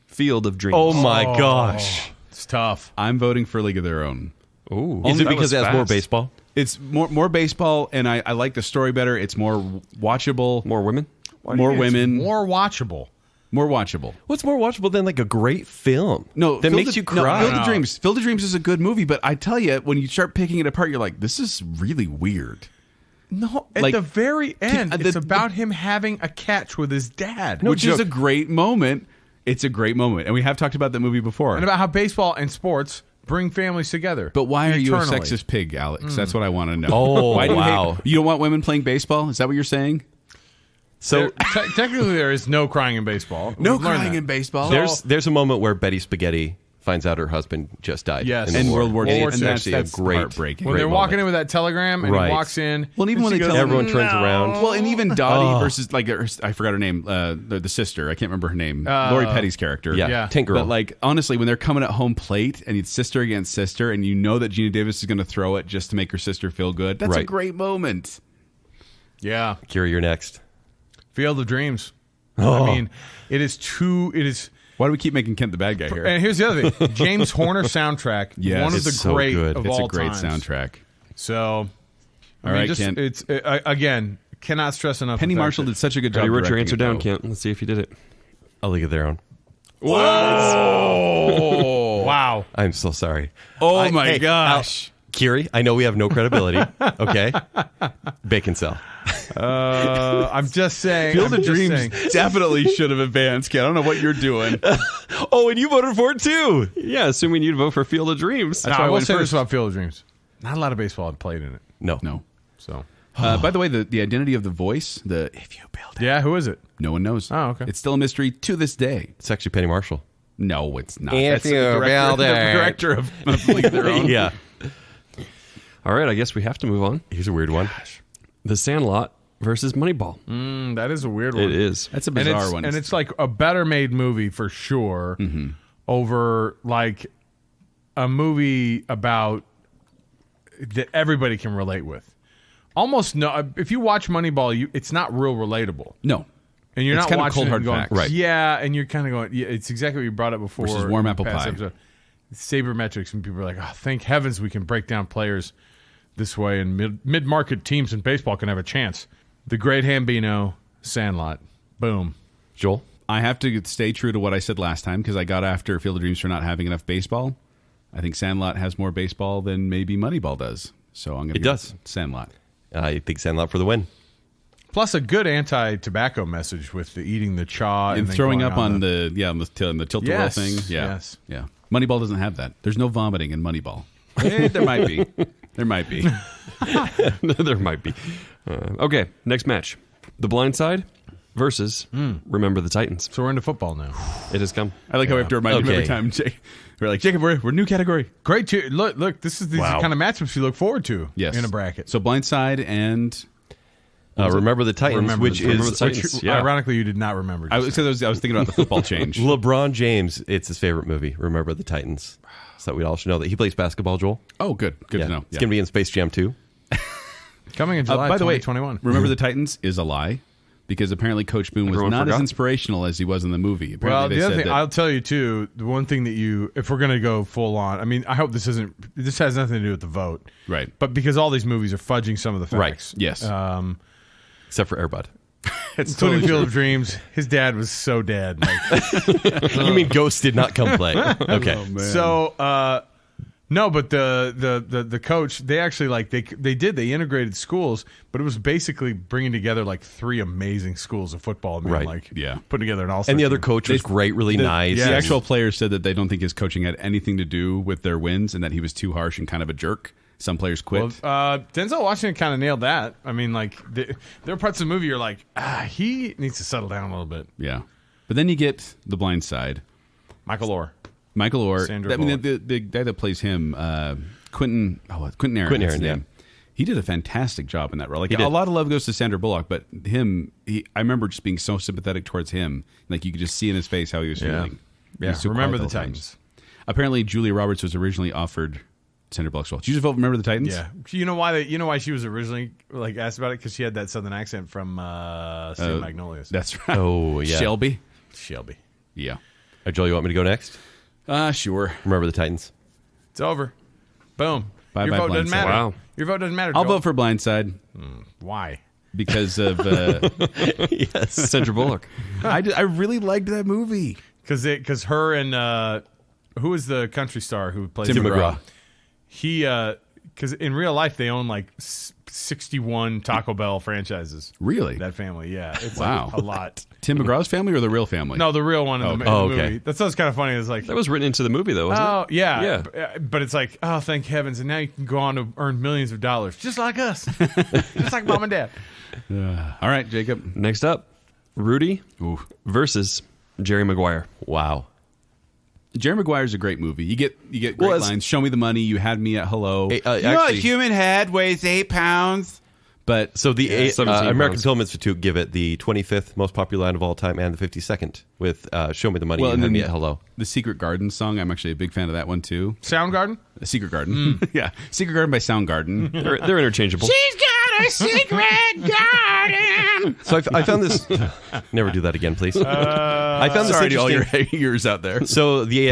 Field of Dreams. Oh my gosh. It's tough. I'm voting for League of Their Own. Ooh. Is it That because was it has more fast. baseball? It's more baseball, and I like the story better. It's more watchable. More women? More women. More watchable. More watchable. What's more watchable than like a great film? No, that Field makes of- you no, cry. Field of Dreams. Field of Dreams is a good movie, but I tell you, when you start picking it apart, you're like, this is really weird. No, at Like, the very end, the- it's about him having a catch with his dad. Which is a great moment. It's a great moment, and we have talked about that movie before. And about how baseball and sports bring families together. But why are you a eternally. sexist pig, Alex? That's what I want to know. Oh, why do you wow. hate, you don't want women playing baseball? Is that what you're saying? So Technically, there is no crying in baseball. No We've learned crying that. in baseball. there's a moment where Betty Spaghetti finds out her husband just died. Yes. in the in war. World War II, World and War that's, II. that's Great. heartbreaking. When Great they're walking moment. in with that telegram and Right. he walks in. Well, and even when she they goes, tell Everyone turns around. Well, and even Dottie versus like I forgot her name, the sister. I can't remember her name. Lori Petty's character. Yeah, Yeah. Tank Girl. But like honestly, when they're coming at home plate and it's sister against sister, and you know that Gina Davis is going to throw it just to make her sister feel good, that's a Right. great moment. Yeah. Kirry, you're next. Field of Dreams. Oh. I mean, it is. Why do we keep making Kent the bad guy here? And here's the other thing: James Horner soundtrack. Yes. One of It's the so great good. of It's all a great times. soundtrack. So, All right, just, Kent. It's again cannot stress enough. Penny the fact Marshall that- did such a good job. You wrote your directing answer it, down, though. Kent. Let's see if you did it. A League of Their Own. Oh wow! I'm so sorry. Oh my hey, gosh. Kirry, I know we have no credibility. Okay. Baconsale. I'm just saying. Field I'm of just Dreams saying. definitely should have advanced. Ken. I don't know what you're doing. Oh, and you voted for it too. Yeah, assuming you'd vote for Field of Dreams. No, why I I will went say this first. about Field of Dreams: not a lot of baseball had played in it. No. No. So By the way, the identity of the voice, the if you build it, yeah, who is it? no one knows. Oh, okay. It's still a mystery to this day. It's actually Penny Marshall. No, it's not. If That's you the build the it. director of League of Their Own. Yeah. All right, I guess we have to move on. Here's a weird one. The Sandlot versus Moneyball. That is a weird one. It is. That's a bizarre one. And it's like a better made movie for sure over like a movie about that everybody can relate with. Almost no. If you watch Moneyball, it's not real relatable. No. And you're It's not kind of watching cold it hard and going, facts. Right. Yeah, and you're kind of going, yeah, it's exactly what you brought up before. Versus warm in apple the past pie. episode. Sabermetrics, and people are like, oh, thank heavens we can break down players this way, and mid-market teams in baseball can have a chance. The Great Hambino, Sandlot. Boom. Joel? I have to stay true to what I said last time because I got after Field of Dreams for not having enough baseball. I think Sandlot has more baseball than maybe Moneyball does. So I'm going to It does. Sandlot. I think Sandlot for the win. Plus a good anti-tobacco message with the eating the chaw And then throwing going up on the tilt-a-whirl Yes, thing. Yeah. yes. Yeah. Moneyball doesn't have that. There's no vomiting in Moneyball. There might be. There might be. There might be. Okay, next match. The Blind Side versus Remember the Titans. So we're into football now. It has come. I like how we have to remind him every Okay. time. We're like, Jacob, we're new category. Great. Look, this is these Wow. kind of matchups you look forward to Yes. in a bracket. So Blindside and Remember the Titans, Remember which the Remember is the Titans. Which, Yeah. ironically, you did not remember. I was thinking about the football change. LeBron James. It's his favorite movie. Remember the Titans. So we all should know that he plays basketball. Joel. Oh, good. Good Yeah. to know. It's Yeah. going to be in Space Jam 2. Coming in July By the way, 2021. Remember the Titans is a lie because apparently Coach Boone was Everyone not as forgot. inspirational as he was in the movie. Apparently Well, they the other said thing, that- I'll tell you too, the one thing that if we're going to go full on, I mean, I hope this has nothing to do with the vote. Right. But because all these movies are fudging some of the Right. facts. Yes. Except for Airbud. it's Including totally Field of Dreams. His dad was so dead. Like, You mean Ghost did not come play? Okay. Oh, man. so, no, but the coach, they actually they integrated schools, but it was basically bringing together like 3 amazing schools of football. I mean, Right. like Yeah. putting together an all-star And the other team. coach was great, really nice. The Yes. actual players said that they don't think his coaching had anything to do with their wins and that he was too harsh and kind of a jerk. Some players quit. Well, Denzel Washington kind of nailed that. I mean, like there are parts of the movie you're like, he needs to settle down a little bit. Yeah. But then you get The Blind Side. Michael Orr. Michael Orr. Sandra I mean, Bullock. the guy that plays him, Quentin Aaron. Quentin that's his Aaron, yeah. name. He did a fantastic job in that role. Like He did. a lot of love goes to Sandra Bullock, but I remember just being so sympathetic towards him. Like you could just see in his face how he was feeling. He Yeah. was so Remember quiet the whole time. Titans. Apparently, Julia Roberts was originally offered Sandra Bullock's role. Did you just vote Remember the Titans? Yeah. You know why she was originally like asked about it? Because she had that southern accent from Steel Magnolias. That's right. Oh, yeah. Shelby. Shelby. Yeah. Joel, you want me to go next? Sure. Remember the Titans. It's over. Boom. Bye Your bye, vote doesn't Blindside. matter. Wow. Your vote doesn't matter. I'll Joel. vote for Blindside Why? because of Yes. Sandra Bullock. I really liked that movie. Because her and who is the country star who plays Tim him? McGraw. He because in real life they own like 61 Taco Bell franchises. Really? That family, yeah, it's Wow. like a lot. Tim McGraw's family or the real family? No, the real one in the, Oh, in the okay. movie. That's what's kind of funny. Is like, That was written into the movie, though, wasn't oh it? yeah, Yeah. But it's like, oh, thank heavens, and now you can go on to earn millions of dollars, just like us, just like mom and dad. All right, Jacob. Next up, Rudy versus Jerry Maguire. Wow. Jerry Maguire's a great movie. You get great Well, it's- lines. Show me the money. You had me at hello. Hey, you know a actually- human head weighs 8 pounds. But So the 17 American pounds. Film Institute give it the 25th most popular line of all time and the 52nd with "Show Me the Money." well, and and then me at hello. the Secret Garden song. I'm actually a big fan of that one too. Soundgarden. Secret Garden. yeah, Secret Garden by Soundgarden. They're interchangeable. got a secret garden. So I found this. Never do that again, please. I found this Sorry to all your interesting. ears out there. So the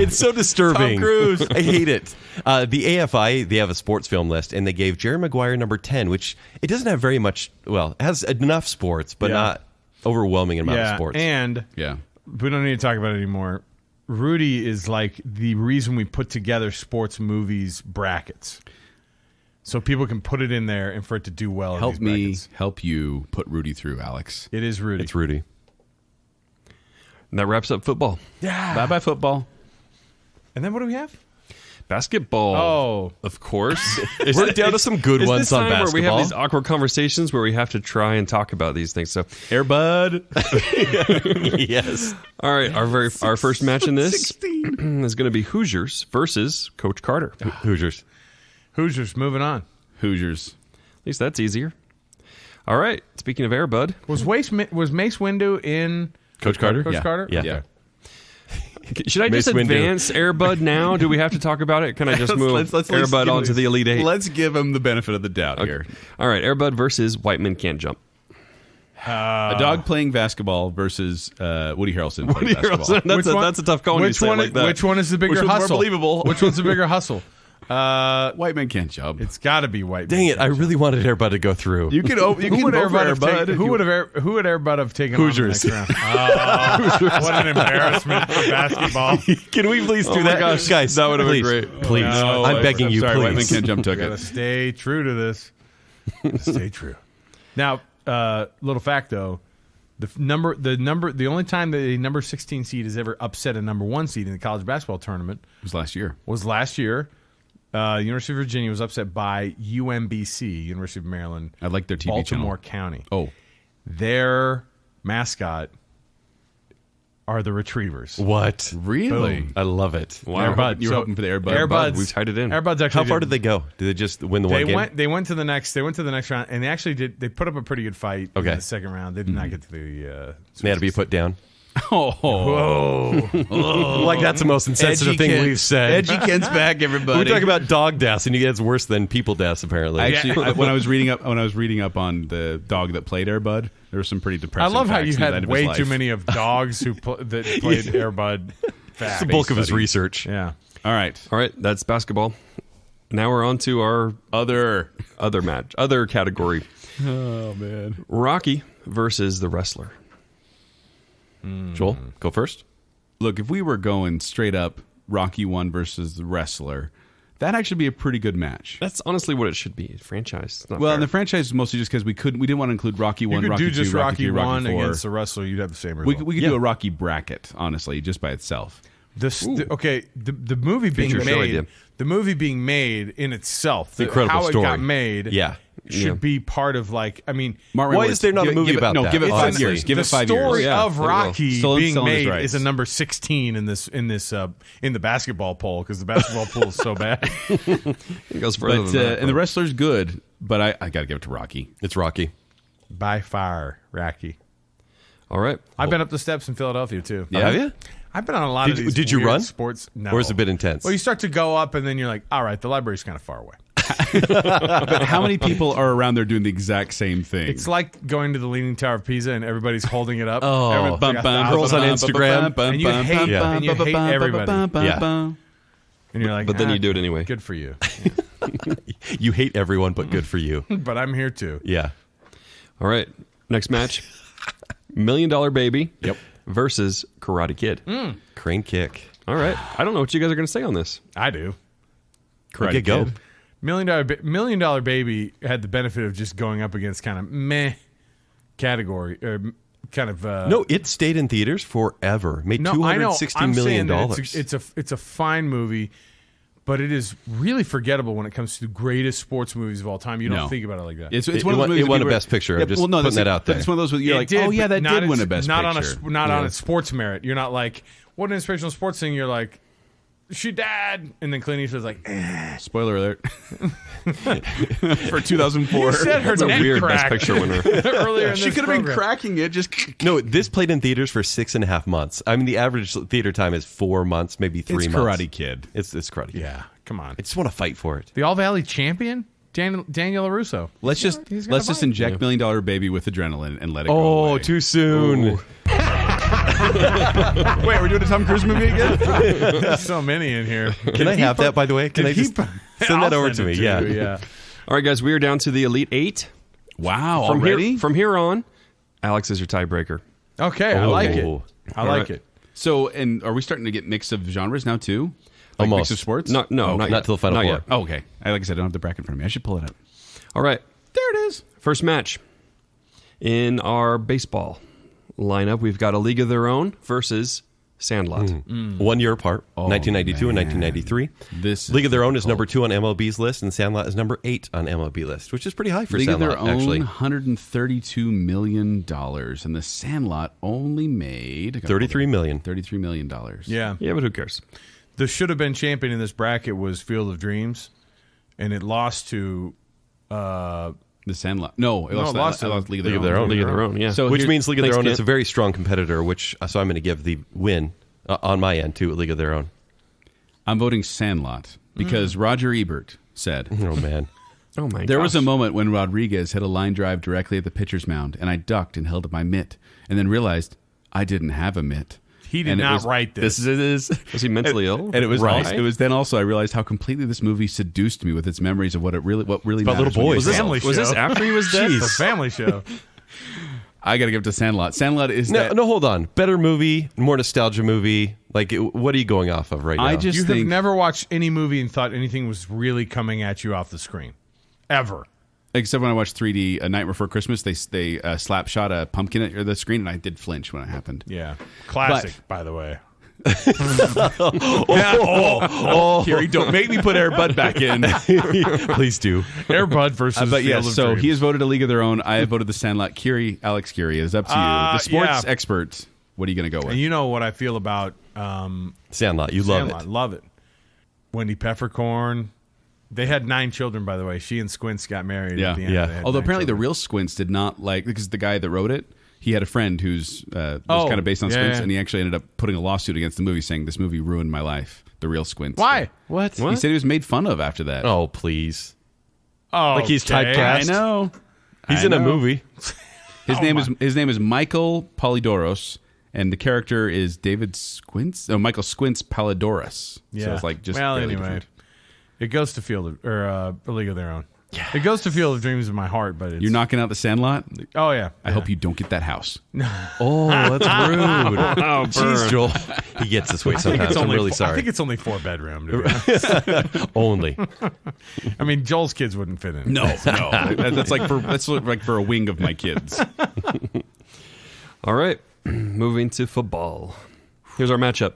it's so disturbing. Tom Cruise. I hate it. The AFI, they have a sports film list, and they gave Jerry Maguire number 10, which it doesn't have very much. Well, it has enough sports, but Yeah. not overwhelming amount of Yeah, sports. and Yeah. we don't need to talk about it anymore. Rudy is like the reason we put together sports movies brackets, so people can put it in there and for it to do well. Help in these me brackets. help you put Rudy through, Alex. It is Rudy. It's Rudy. And that wraps up football. Yeah. Bye bye football. And then what do we have? Basketball. Oh. Of course. We're down to some good Is ones this on time where we have basketball. these awkward conversations where we have to try and talk about these things? So, Air Bud. Yes. all right, our first match in this is going to be Hoosiers versus Coach Carter. Hoosiers. Hoosiers. Moving on. Hoosiers. At least that's easier. All right. Speaking of Air Bud, Was Mace Windu in Coach Carter? Coach Yeah. Carter? Yeah. Okay. should I just Mace Windu. advance Air Bud now? Do we have to talk about it? Can I just move Air Bud onto the Elite Eight? Let's give him the benefit of the doubt here. All right. Air Bud versus White Men Can't Jump. A dog playing basketball versus Woody Harrelson playing basketball. That's a tough call. When you say it like that. Which one is the bigger Which one's more hustle? believable? Which one's the bigger hustle? White men can't jump. It's got to be White. Dang it! I really wanted Air Bud to go through. You can vote for Air Bud. Who would Air Bud have taken Hoosiers. on the next round? What an embarrassment for basketball. Can we please do my that, gosh, guys? that would've been please, great. Please, No, I'm begging you, Sorry, White men please. can't jump took Gotta it. stay true to this. Stay true. Now, little fact though, the only time that a number 16 seed has ever upset a number 1 seed in the college basketball tournament It was last year. was last year. University of Virginia was upset by UMBC, University of Maryland. I like their TV Baltimore channel. County. Oh, Their mascot are the Retrievers. What? really? Boom. I love it. Wow. Air Bud. You were hoping for the Air Bud. Air Buds. We tied it in. Air Buds actually. How far did they go? Did they just win the one game? They went to the next round, and they actually did. They put up a pretty good fight Okay. in the second round. They did not get to the. They had to be put down. Oh, Whoa! Like that's the most insensitive thing we've said. Edgy Kent's back, everybody. We're talking about dog deaths, and you get it's worse than people deaths. Apparently, Actually, when I was reading up on the dog that played Air Bud, there were some pretty I depressing. love how facts you in the end had of way his too life. many of dogs that played Air Bud. it's the bulk of his research. Yeah. All right, All right. That's basketball. Now we're on to our other category. Oh man, Rocky versus the wrestler. Joel, go first. look, if we were going straight up Rocky 1 versus the wrestler, that'd actually be a pretty good match. That's honestly what it should be. Franchise. It's not Well, fair. and the franchise is mostly just because we didn't want to include Rocky 1, You could Rocky do 2, just Rocky 3, Rocky Rocky 1 4. against the wrestler. You'd have the same We result. could, we could do a Rocky bracket, honestly, just by itself. The movie being Future show idea. made, the movie being made in itself, incredible how story. it got made, Yeah. should be part of Why is there not a movie about that? Give it 5 Honestly. years. Give the it 5 story years. Yeah, of it will. Rocky Still being selling his made rights. is a number 16 in the basketball poll because the basketball poll is so bad. it goes further But than that. and the wrestler's good, but I got to give it to Rocky. It's Rocky. By far, Rocky. All right. I've been up the steps in Philadelphia too. Yeah. Have you? I've been on a lot of these. Did you weird run? sports? No. Or is it a bit intense? Well, you start to go up, and then you're like, all right, the library's kind of far away. But how many people are around there doing the exact same thing? It's like going to the Leaning Tower of Pisa, and everybody's holding it up. Oh. Everybody's Bum, got bum, thousands girls on of them. Instagram. And you hate- Yeah. and you hate everybody. Yeah. And you're like, But then you do it anyway. Good for you. You hate everyone, but good for you. But I'm here too. Yeah. All right. Next match. $1 Million Baby. Yep. Versus Karate Kid. Crane kick. All right. I don't know what you guys are going to say on this. I do. Okay, go. $1 Million Baby had the benefit of just going up against kind of meh category, or kind of No, it stayed in theaters forever. Made No, I know. $260 I'm million. saying that it's a fine movie, but it is really forgettable when it comes to the greatest sports movies of all time. You don't No. think about it like that. It's It one of won- those movies it won that a we Best Picture. I'm just putting that's that out there. It's one of those where you're It like, did, oh yeah, but that not did win a its- Best not Picture. on its sports merit. You're not like, what an inspirational sports thing. You're like, she died, and then Clint Eastwood's like, Spoiler alert for 2004. you said her That's a neck weird cracked Best Picture winner. earlier in She this could have been program. cracking it. Just No, this played in theaters for 6.5 months. I mean, the average theater time is 4 months, maybe 3 it's months. Karate Kid. It's Karate Kid. Yeah, come on. I just want to fight for it. The All Valley champion, Daniel LaRusso. Let's just inject $1 Million Baby with adrenaline and let it go Oh, away. too soon. Wait, we're doing a Tom Cruise movie again? There's so many in here. Can I have that, by the way? Can I just send that over to me? Yeah. Yeah. All right, guys. We are down to the Elite Eight. Wow, From already? From here on, Alex is your tiebreaker. Okay, I like it. Oh. I like it. So, and are we starting to get mix of genres now too? Like Almost. mix of sports? No, Okay. not Not till the final Not four. yet. Oh, okay. Like I said, I don't have the bracket in front of me. I should pull it up. All right. There it is. First match in our baseball lineup, we've got A League of Their Own versus Sandlot. 1 year apart, 1992 and 1993. This League of Their Own is difficult. number 2 on MLB's list, and Sandlot is number 8 on MLB list, which is pretty high for League of Sandlot, Their Own, actually. $132 million. And the Sandlot only made... $33 million. $33 million. Yeah. Yeah, but who cares? The should have been champion in this bracket was Field of Dreams, and it lost to The Sandlot. No, it lost to League of Their Own. League of Their Own, yeah. So Which here- means League of Their thanks, Own Kent. is a very strong competitor, so I'm going to give the win on my end to League of Their Own. I'm voting Sandlot because Roger Ebert said, Oh, man. Oh my! there was a gosh. moment when Rodriguez hit a line drive directly at the pitcher's mound, and I ducked and held up my mitt, and then realized I didn't have a mitt. He did And it not was- write this. This is Was he mentally ill? And it was Right. also, it was then also I realized how completely this movie seduced me with its memories of what really about matters little when you're boys. Was this, Family was this show. after he was dead? It's a family show. I got to give it to Sandlot. Sandlot is No, that no, hold on. Better movie, more nostalgia movie. Like, what are you going off of right now? I just You have think never watched any movie and thought anything was really coming at you off the screen. Ever. except when I watched 3D A Night Before Christmas, they slap shot a pumpkin at the screen, and I did flinch when it happened. Yeah. Classic, by the way. Kirry, don't make me put Air Bud back in. Please do. Air Bud versus But Field yes, of so Dreams. he has voted a League of Their Own. I have voted the Sandlot. Alex Kirry, it is up to you. The sports yeah. expert. What are you going to go with? And you know what I feel about Sandlot, you love Sandlot. it. Love it. Wendy Peppercorn. They had 9 children, by the way. She and Squints got married Yeah. at the end. Yeah. They had Although 9 apparently the children. real Squints did not like, because the guy that wrote it, he had a friend who's was Oh, kind of based on yeah, Squints, yeah. and he actually ended up putting a lawsuit against the movie, saying this movie ruined my life. The real Squints. Why? What? He said he was made fun of after that. Oh, please. Oh, Like he's typecast. I know. He's I in a know. movie. His name is Michael Polidoros, and the character is David Squints. Oh, Michael Squints Polidoros. Yeah. So it's like just well, barely anyway, different. it goes to A League of Their Own. Yeah. It goes to Field of Dreams in my heart, but it's You're knocking out the Sandlot. Oh yeah. I hope you don't get that house. Oh, that's rude. Oh, Jeez, Joel. He gets this way sometimes. I'm really I sorry. think it's only 4-bedroom. To be honest. Only. I mean, Joel's kids wouldn't fit in. No. That's like for a wing of my kids. All right, moving to football. Here's our matchup.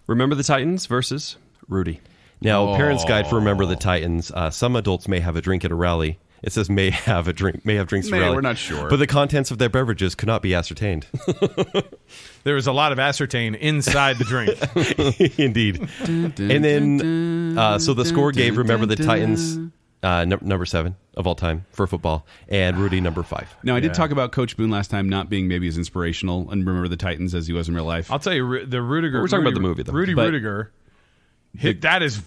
Remember the Titans versus Rudy. Now, Parents Guide for Remember the Titans. Some adults may have a drink at a rally. It says may have drinks at a rally. We're not sure. But the contents of their beverages could not be ascertained. There was a lot of aspartame inside the drink. Indeed. And then, so the score gave Remember the Titans number 7 of all time for football, and Rudy number 5. Now, I did talk about Coach Boone last time not being maybe as inspirational and Remember the Titans as he was in real life. I'll tell you, the Rudiger. We're talking about the movie, though. Rudy But- Rudiger. That is.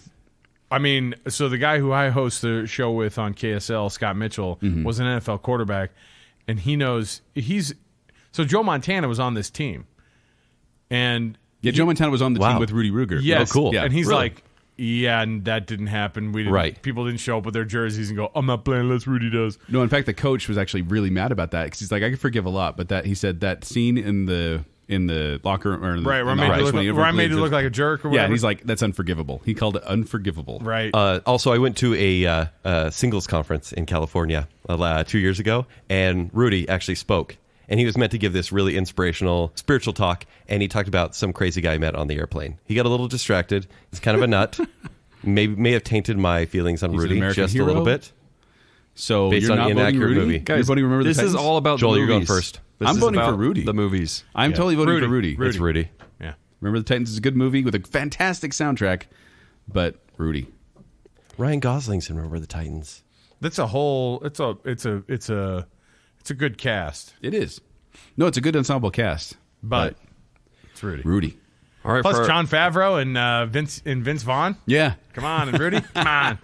I mean, so the guy who I host the show with on KSL, Scott Mitchell, was an NFL quarterback, and he knows So Joe Montana was on this team, and Yeah, Joe Montana was on the team with Rudy Ruger. yes, Oh, cool. Yeah, and he's really? like, yeah, and that didn't happen. We didn't. Right. People didn't show up with their jerseys and go, "I'm not playing unless Rudy does." No, in fact, the coach was actually really mad about that because he's like, I can forgive a lot, but he said that scene in the locker room or in the, Right, where in the I made, office it when he look, where I made it overplayed look like a jerk or yeah, whatever. and he's like, that's unforgivable. He called it unforgivable. right. Also, I went to a singles conference in California 2 years ago, and Rudy actually spoke. And he was meant to give this really inspirational, spiritual talk, and he talked about some crazy guy he met on the airplane. He got a little distracted. He's kind of a nut. May have tainted my feelings on He's an Rudy American just hero? a little bit. So Based you're on not an voting inaccurate Rudy? movie. Guys, voting Remember the This is Titans? all about Joel, the you're going movies. first. This I'm is voting for about Rudy. The movies. I'm totally voting for Rudy. Rudy. It's Rudy. yeah. Remember the Titans is a good movie with a fantastic soundtrack, but Rudy. Ryan Gosling's in Remember the Titans. That's a whole. It's a good cast, It is. No, it's a good ensemble cast, but it's Rudy. Rudy. All right, Plus for John Favreau and Vince Vaughn. Yeah. Come on, and Rudy. Come on.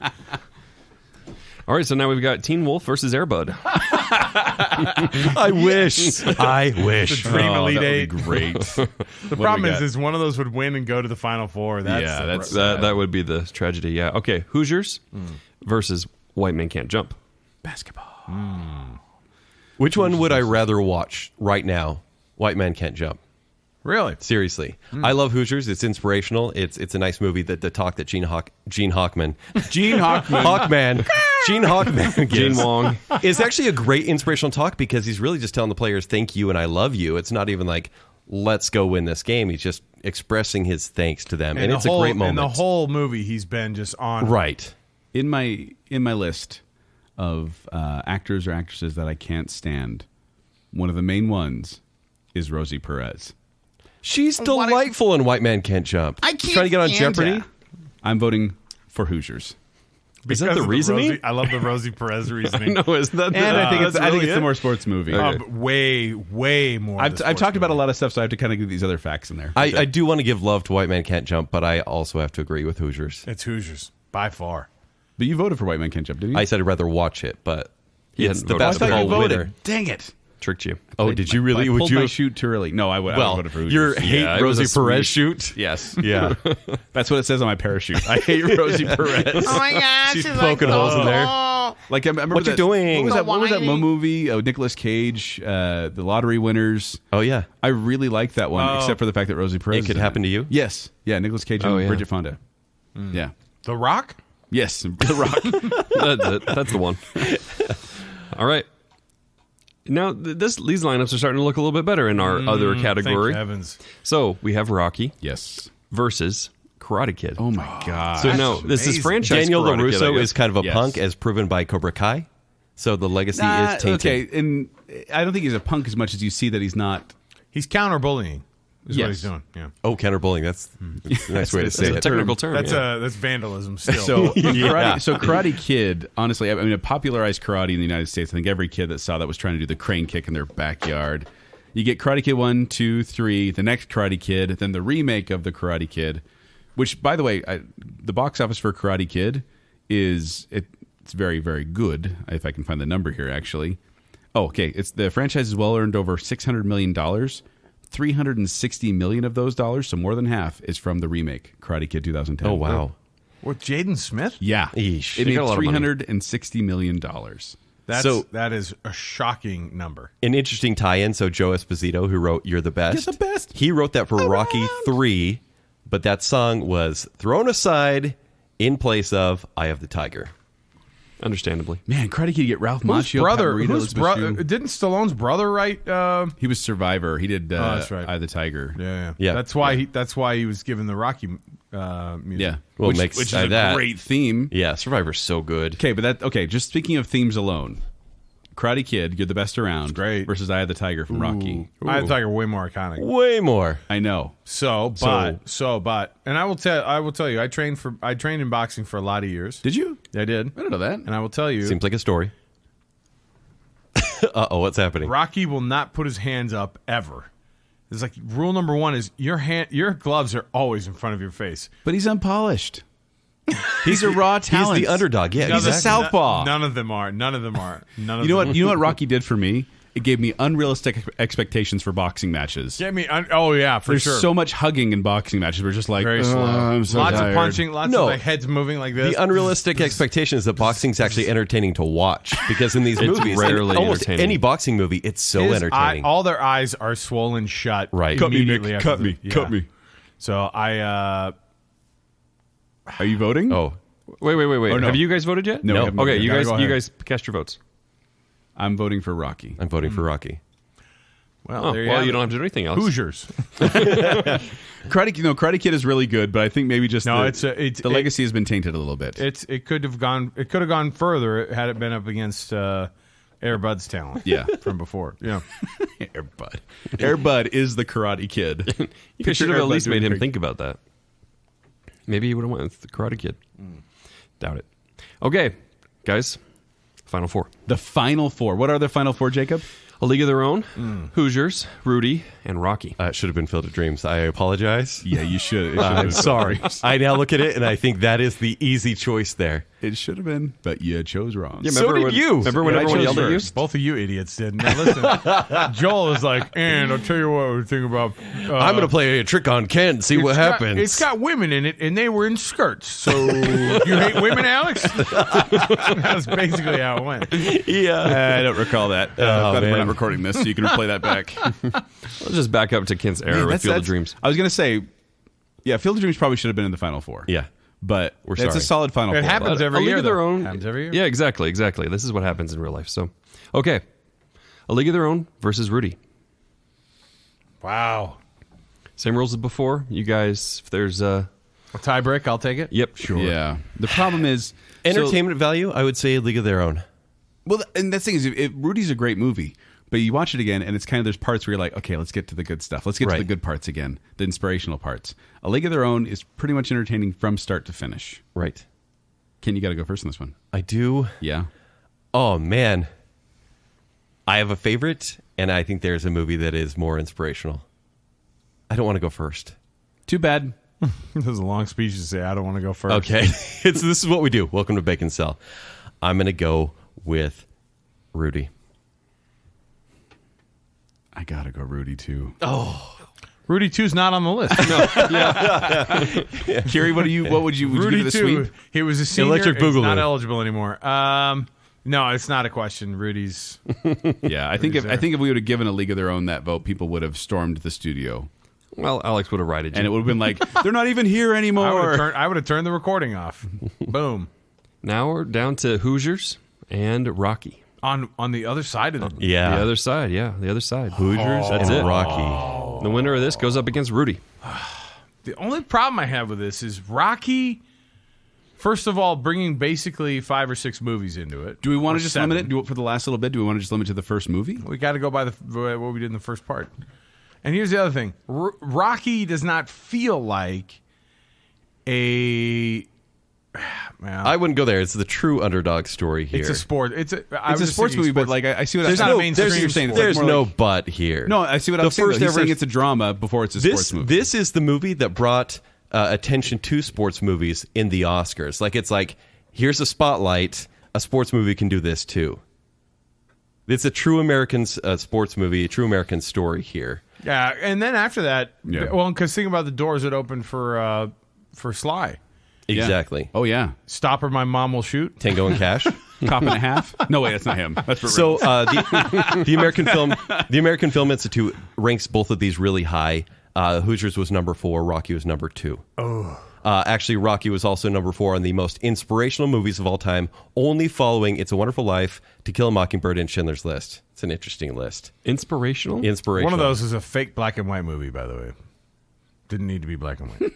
all right, so now we've got Teen Wolf versus Airbud. I wish. I wish. Dream Elite that Eight. would be great. The problem is one of those would win and go to the Final Four. That's That would be the tragedy. Yeah. Okay, Hoosiers versus White Man Can't Jump. basketball. Which one would I rather watch right now? White Man Can't Jump. really. Seriously, I love Hoosiers. It's inspirational. It's a nice movie. The talk that Gene Hackman gives Gene Wong. is actually a great inspirational talk because he's really just telling the players, "Thank you and I love you." It's not even like, "Let's go win this game." He's just expressing his thanks to them, and it's a great moment. In the whole movie, he's been just on. Right. In my list of actors or actresses that I can't stand, one of the main ones is Rosie Perez. She's delightful in White Man Can't Jump. I can't trying to get on Jeopardy. I'm voting for Hoosiers. Is that the Because of reasoning? I love the Rosie Perez reasoning. No, is that? And I think it's really the more sports movie. But way more. I've talked about a lot of stuff, so I have to kind of give these other facts in there. I do want to give love to White Man Can't Jump, but I also have to agree with Hoosiers. It's Hoosiers by far. But you voted for White Man Can't Jump, didn't you? I said I'd rather watch it, but He it's hadn't the voted. I thought you basketball voted. winner. Dang it! Tricked you. Oh, did you really? I Would pulled you? my shoot too early. No, I voted for Hoosiers. Your hate Yeah, it was Rosie a Perez sweep. shoot. Yes. Yeah. That's what it says on my parachute. I hate Rosie Perez. Oh my gosh, She's poking holes in there. Like I remember What you doing? What was that movie? Oh, Nicolas Cage, the Lottery Winners. Oh yeah. I really liked that one, except for the fact that Rosie Perez. It could is in happen to you? Yes. Yeah. Nicolas Cage and Oh, yeah. Bridget Fonda. Yeah. The Rock. Yes. The Rock. That's the one. All right. Now, these lineups are starting to look a little bit better in our other category. Thank heavens. So we have Rocky Yes. versus Karate Kid. Oh my God. so no, this is amazing. franchise Daniel Karate Kid, I LaRusso guess. is kind of a Yes. punk, as proven by Cobra Kai. So the legacy is tainted. Okay, and I don't think he's a punk as much as you see that he's not. He's counter-bullying. Is Yes. what he's doing. Yeah. Oh, counterbullying. That's a nice way to say It's a it. technical term. That's vandalism. Still. So, Yeah. Karate Kid, honestly, I mean, it popularized karate in the United States. I think every kid that saw that was trying to do the crane kick in their backyard. You get Karate Kid 1, 2, 3, the next Karate Kid, then the remake of the Karate Kid, which, by the way, the box office for Karate Kid it's very, very good, if I can find the number here, actually. Oh, okay. The franchise has well earned over $600 million. $360 million of those dollars, so more than half, is from the remake, Karate Kid 2010. Oh wow. With Jaden Smith. Yeah. Eesh. It They made got a lot of money. $360 million. That is a shocking number. An interesting tie-in. So Joe Esposito, who wrote "You're the Best," You're the best. He wrote that for Rocky 3, but that song was thrown aside in place of "Eye of the Tiger." Understandably. Man, Karate Kid, get Ralph Whose Macchio. brother? Paparito, Whose Elizabeth brother? Shue. Didn't Stallone's brother write? He was Survivor. He did that's right. Eye of the Tiger. Yeah. That's why he was given the Rocky music. Yeah. Well, which, makes which is a that. great theme. Yeah, Survivor's so good. Okay, but just speaking of themes alone, Karate Kid, You're the Best Around, great. versus Eye of the Tiger from Rocky. I had Tiger way more iconic. Way more. I know. But, and I will tell you, I trained in boxing for a lot of years. Did you? I did, I don't know that. and I will tell you, Seems like a story. Uh-oh, what's happening? Rocky will not put his hands up ever. It's like rule number one is your gloves are always in front of your face. But he's unpolished. He's a raw talent. He's the underdog. Yeah, He's a exactly. southpaw. None of them are. None of them are. None of You know them what? You know what Rocky did for me? It gave me unrealistic expectations for boxing matches. Get me. Oh yeah, for There's sure. so much hugging in boxing matches. We're just like Very slow. I'm so Lots tired." of punching. Lots No. of like heads moving like this. The unrealistic expectation is that boxing's actually entertaining to watch because in these It's movies, rarely in almost entertaining. any boxing movie, it's so entertaining. all their eyes are swollen shut. Right. Cut me, immediately Nick. after Cut the- me. yeah. Cut me. So Are you voting? Oh, Wait. Oh, no. Have you guys voted yet? No, we haven't Okay, voted. you Gotta guys, go you ahead. guys cast your votes. I'm voting for Rocky. I'm voting for Rocky. well, Oh, there well, have you it. don't have to do anything else. Hoosiers. Karate Kid is really good, but I think maybe just No, the legacy has been tainted a little bit. It could have gone further had it been up against Air Bud's talent. Yeah. from before. Yeah. Air Bud. Air Bud is the Karate Kid. You Picture should have Air at Bud least doing made him great. think about that. Maybe he would have went with the Karate Kid. Doubt it. Okay, guys. Final four. The Final Four. What are the Final Four, Jacob? A League of Their Own, Hoosiers, Rudy, and Rocky. It should have been Field of Dreams. I apologize. Yeah, you should. I'm sorry. I now look at it and I think that is the easy choice there. It should have been, but you chose wrong. Yeah, So did you. Remember when Yeah, I everyone chose yelled at you? Both of you idiots did. Now listen, Joel is like, and I'll tell you what we think about. I'm going to play a trick on Ken, see what happens. It's got women in it, and they were in skirts. So you hate women, Alex? That's basically how it went. yeah. I don't recall that. Glad we're man. not recording this, so you can replay that back. Let's just back up to Kent's era Man, with Field of Dreams. I was going to say, yeah, Field of Dreams probably should have been in the Final Four. Yeah. But We're it's sorry. a solid Final It Four. happens A every League year. of Their though. Own. Happens every year. Yeah, exactly. This is what happens in real life. So, okay. A League of Their Own versus Rudy. Wow. Same rules as before. You guys, if there's A tie break, I'll take it. Yep, sure. Yeah. The problem is Entertainment value, I would say League of Their Own. Well, and that's the thing is, Rudy's a great movie, but you watch it again, and it's kind of there's parts where you're like, okay, let's get to the good stuff. Let's get to Right. the good parts again, the inspirational parts. A League of Their Own is pretty much entertaining from start to finish. Right. Ken, you got to go first on this one. I do. Yeah. Oh, man. I have a favorite, and I think there's a movie that is more inspirational. I don't want to go first. Too bad. This is a long speech to say I don't want to go first. Okay. This is what we do. Welcome to Baconsale. I'm going to go with Rudy. I got to go Rudy, too. Rudy 2's not on the list. Kirry, what would you would you Rudy give it a 2, sweep? he was a senior. Electric He's Boogaloo. not eligible anymore. No, it's not a question. Rudy's. Yeah, I think if we would have given A League of Their Own that vote, people would have stormed the studio. Well, Alex would have righted you. And it would have been like, they're not even here anymore. I would have turned the recording off. Boom. Now we're down to Hoosiers and Rocky. On the other side of the Yeah. The other side, yeah. The other side. Hoosiers That's and it. Rocky. The winner of this goes up against Rudy. The only problem I have with this is Rocky. First of all, bringing basically 5 or 6 movies into it. Do we want Or to just 7. limit it? Do it for the last little bit? Do we want to just limit it to the first movie? We got to go by what we did in the first part. And here's the other thing: Rocky does not feel like a. Well, I wouldn't go there. It's the true underdog story here. it's a sport. It's a Sports movie, but like I see what There's I not a see mainstream what you're saying. It's There's like more no like- but here. No, I see what I'm saying. first He's ever- saying it's a drama before it's a sports movie. This is the movie that brought attention to sports movies in the Oscars. Like, it's like, here's a spotlight. A sports movie can do this too. It's a true American sports movie, a true American story here. Yeah, and then after that, Yeah. well, because think about the doors that opened for Sly. Yeah. Exactly. Oh yeah, Stop or my mom will shoot. Tango and Cash. Cop and a Half. No, wait, that's not him. That's for So the American Film Institute ranks both of these really high. Hoosiers was number 4. Rocky was number 2. Actually, Rocky was also number 4 on the most inspirational movies of all time, only following It's a Wonderful Life, To Kill a Mockingbird, and Schindler's List. It's an interesting list. Inspirational? Inspirational. One of those is a fake black and white movie, by the way. Didn't need to be black and white.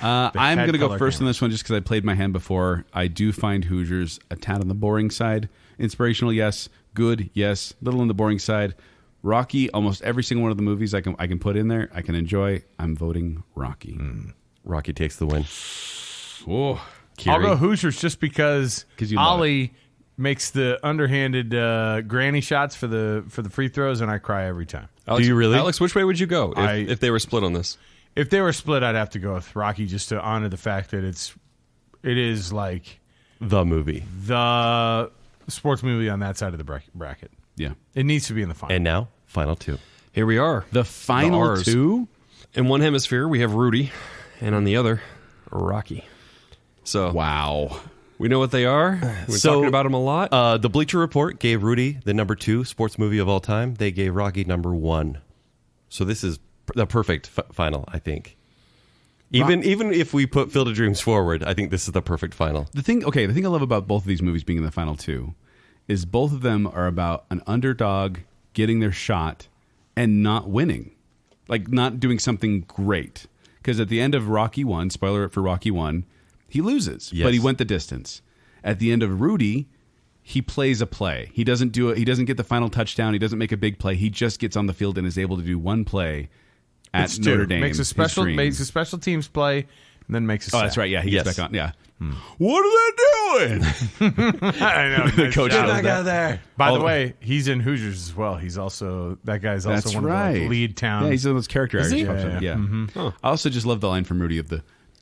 I'm had going to go color first on cameras. this one just because I played my hand before. I do find Hoosiers a tad on the boring side. Inspirational, yes. Good, yes. Little on the boring side. Rocky, almost every single one of the movies I can put in there, I can enjoy. I'm voting Rocky. Rocky takes the win. Oh, I'll go Hoosiers just because 'Cause you love Ollie makes the underhanded granny shots for the free throws, and I cry every time. Alex, Do you really? Alex, which way would you go I- if they were split on this? If they were split, I'd have to go with Rocky just to honor the fact that it is like The movie. the sports movie on that side of the bracket. yeah. It needs to be in the final. And now, final 2. Here we are. The final R's. 2? In one hemisphere, we have Rudy, and on the other, Rocky. So Wow. we know what they are. We're So, talking about them a lot. The Bleacher Report gave Rudy the number 2 sports movie of all time. They gave Rocky number 1. So this is the perfect final, I think. Even if we put Field of Dreams forward, I think this is the perfect final. The thing I love about both of these movies being in the final 2 is both of them are about an underdog getting their shot and not winning. Like not doing something great. Because at the end of Rocky 1, spoiler alert for Rocky 1, he loses, Yes. but he went the distance. At the end of Rudy, he plays a play. He doesn't do it. He doesn't get the final touchdown. He doesn't make a big play. He just gets on the field and is able to do one play at It's Notre two. Dame. Makes a special teams play, and then makes a Oh, sack. that's right. Yeah, he Yes. gets back on. Yeah. What are they doing? I know. The coach Get knows back that. out of there. By the way, he's in Hoosiers as well. He's also that guy's also That's one right. of the lead town. Yeah, he's one of those character actors. he? pops up. Yeah. Yeah. I also just love the line from Rudy of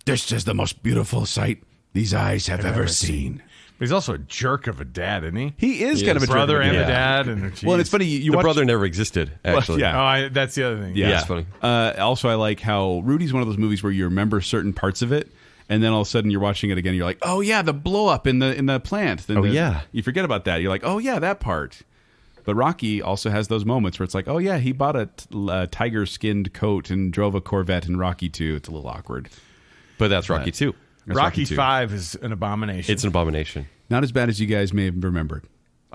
"This is the most beautiful sight these eyes have ever seen." But he's also a jerk of a dad, isn't he? He is kind of a jerk Brother of a and dad. the dad, and Well, and it's funny. You The watch, brother never existed, actually. yeah. that's the other thing. Yeah, That's funny. Also, I like how Rudy's one of those movies where you remember certain parts of it, and then all of a sudden you're watching it again. And you're like, "Oh yeah, the blow up in the plant." Then yeah. you forget about that. You're like, "Oh yeah, that part." But Rocky also has those moments where it's like, "Oh yeah, he bought a tiger skinned coat and drove a Corvette in Rocky 2." It's a little awkward. But that's Rocky 2. That's Rocky 2. 5 is an abomination. It's an abomination. Not as bad as you guys may have remembered.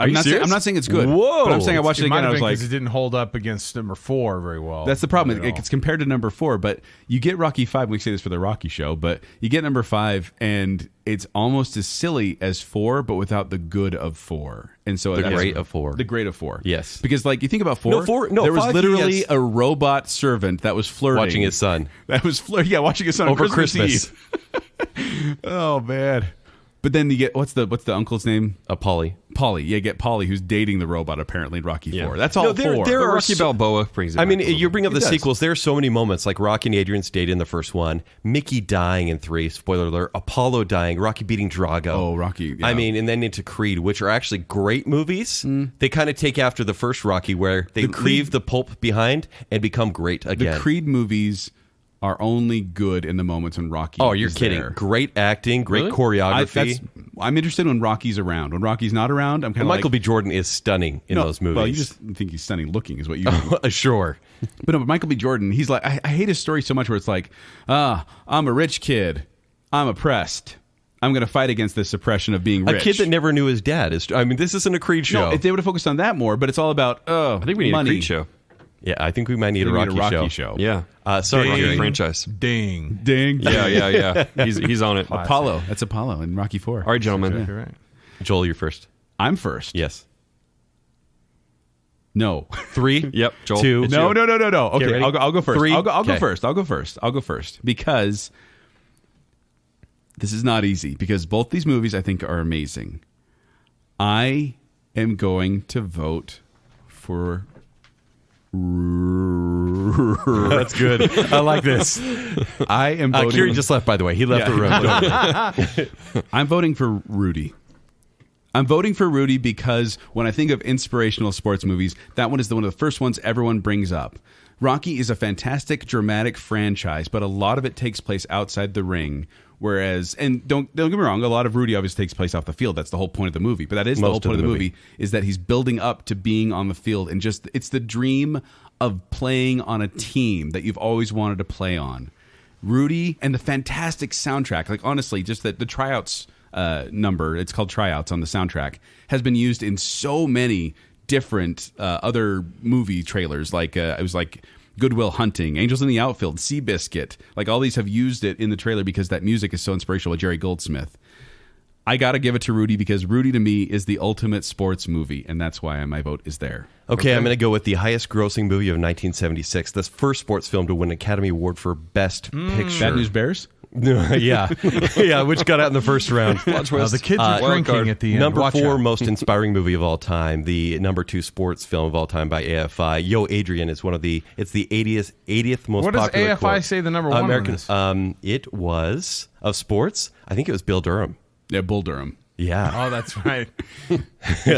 you serious? I'm not saying it's good. Whoa. But I'm saying I watched it It again. might and I have was been like, because it didn't hold up against number 4 very well. that's the problem. At all. It's compared to number 4, but you get Rocky 5. We say this for the Rocky show, but you get number 5, and it's almost as silly as 4, but without the good of 4. And so The that's- great of 4. The great of 4. Yes. Because like you think about 4, No, 4 no, there was 5, literally yes. a robot servant that was flirting, Watching his son. That was watching his son Over on Christmas Christmas. Eve. Oh man. But then you get what's the uncle's name? Polly. Polly. You get Polly, who's dating the robot apparently in Rocky Yeah. 4. That's all No, there- 4. there are Rocky Balboa brings it I mean, back a little you bit. bring up the does. sequels. There are so many moments, like Rocky and Adrian's date in the first one, Mickey dying in 3, spoiler alert, Apollo dying, Rocky beating Drago. Oh, Rocky, yeah. I mean, and then into Creed, which are actually great movies. They kind of take after the first Rocky, where they leave the pulp behind and become great again. The Creed movies are only good in the moments when Rocky Oh, you're is kidding. there. Great acting, great Really? choreography. I'm interested when Rocky's around. When Rocky's not around, I'm kind And of Michael B. Jordan is stunning in those movies. Well, you just think he's stunning looking is what you Sure. But no, but Michael B. Jordan, he's like, I hate his story so much where it's like, I'm a rich kid. I'm oppressed. I'm going to fight against this oppression of being rich. A kid that never knew his dad. I mean, this isn't a Creed show. No, if they would have focused on that more, but it's all about, I think we need money. a Creed show. Yeah, I think we might need a We Rocky, need a Rocky show. Yeah. Sorry, Rocky Kirry. franchise. Ding. Ding. Yeah. He's on it. Apollo. That's Apollo in Rocky 4. All right, gentlemen. Exactly right. Joel, you're first. I'm first. Yes. No. 3. Yep, Joel. 2. It's No. you. Okay, ready? I'll go first. 3. I'll go Okay. first. I'll go first because this is not easy because both these movies I think are amazing. I am going to vote for. That's good. I like this. I am voting. Kirry just left, by the way. He left the room. I'm voting for Rudy. I'm voting for Rudy because when I think of inspirational sports movies, that one is one of the first ones everyone brings up. Rocky is a fantastic, dramatic franchise, but a lot of it takes place outside the ring. Whereas, and don't get me wrong, a lot of Rudy obviously takes place off the field. That's the whole point of the movie. But that is the whole point of the movie is that he's building up to being on the field, and just it's the dream of playing on a team that you've always wanted to play on. Rudy and the fantastic soundtrack, like honestly, just the tryouts number, it's called Tryouts on the soundtrack, has been used in so many different other movie trailers. Like it was like Goodwill Hunting, Angels in the Outfield, Seabiscuit. Like all these have used it in the trailer because that music is so inspirational with Jerry Goldsmith. I got to give it to Rudy because Rudy to me is the ultimate sports movie, and that's why my vote is there. Okay, I'm going to go with the highest grossing movie of 1976. The first sports film to win an Academy Award for Best Picture. Bad News Bears? Yeah, which got out in the first round. The kids are drinking at the end. Number Watch 4 out. most inspiring movie of all time. The number 2 sports film of all time by AFI. Yo, Adrian is it's the 80th most What does popular AFI quote. say the number 1 American? on this? It was of sports. I think it was Bill Durham. Yeah, Bull Durham. Yeah. Oh, that's right.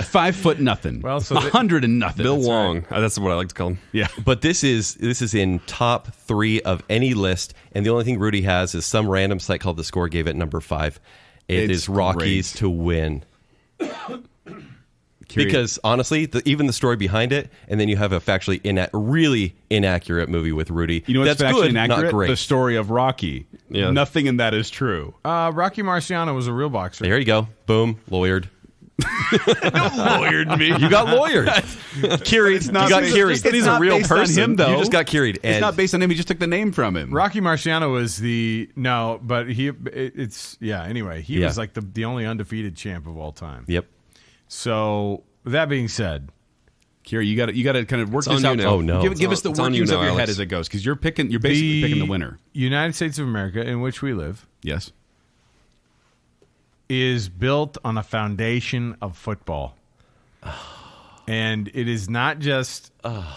5 foot nothing. Well, so 100 and nothing. Bill That's Wong. right. That's what I like to call him. Yeah. But this is in top 3 of any list, and the only thing Rudy has is some random site called The Score gave it number 5. It It's is Rockies great. to win. Kirry- Because honestly, even the story behind it, and then you have a factually really inaccurate movie with Rudy. You know what's that's factually good, inaccurate? not great. The story of Rocky. Yeah. Nothing in that is true. Rocky Marciano was a real boxer. There you go. Boom. Lawyered. Lawyered me. You got lawyered. Kirry. You got Kirry. It's not based on him, though. You just got Kirried. It's And not based on him. He just took the name from him. Rocky Marciano was anyway, he Yeah. was like the only undefeated champ of all time. Yep. So that being said, Kirry, you got to kind of work It's this on out. you now. Oh, no. Give us the It's on you workings now, of your head Alex. as it goes, because you're basically picking the winner. United States of America, in which we live, Yes. is built on a foundation of football. And it is not just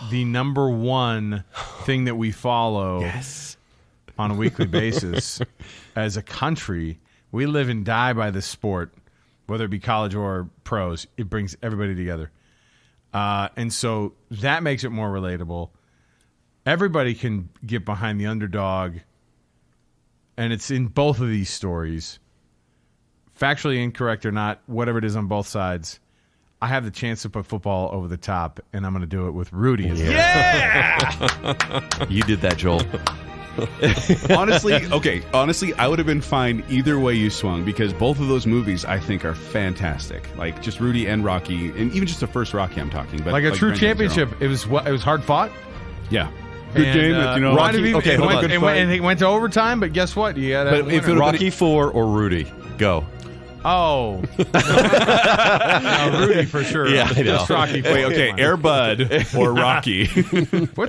the number one thing that we follow on a weekly basis. As a country, we live and die by this sport, whether it be college or pros. It brings everybody together. And so that makes it more relatable. Everybody can get behind the underdog, and it's in both of these stories. Factually incorrect or not, whatever it is on both sides, I have the chance to put football over the top, and I'm going to do it with Rudy. You did that, Joel. Honestly, I would have been fine either way you swung because both of those movies I think are fantastic. Like just Rudy and Rocky, and even just the first Rocky I'm talking. But Like a true Grand Theft Auto. championship. It was hard fought. Yeah. Good And, game. Rocky, Rocky, okay, hold on. it went to overtime, but guess what? You got But if it- Rocky 4 or Rudy? Go. Oh. No, Rudy for sure. Yeah, I know. Just Rocky. Wait, okay, Air Bud or Rocky? What's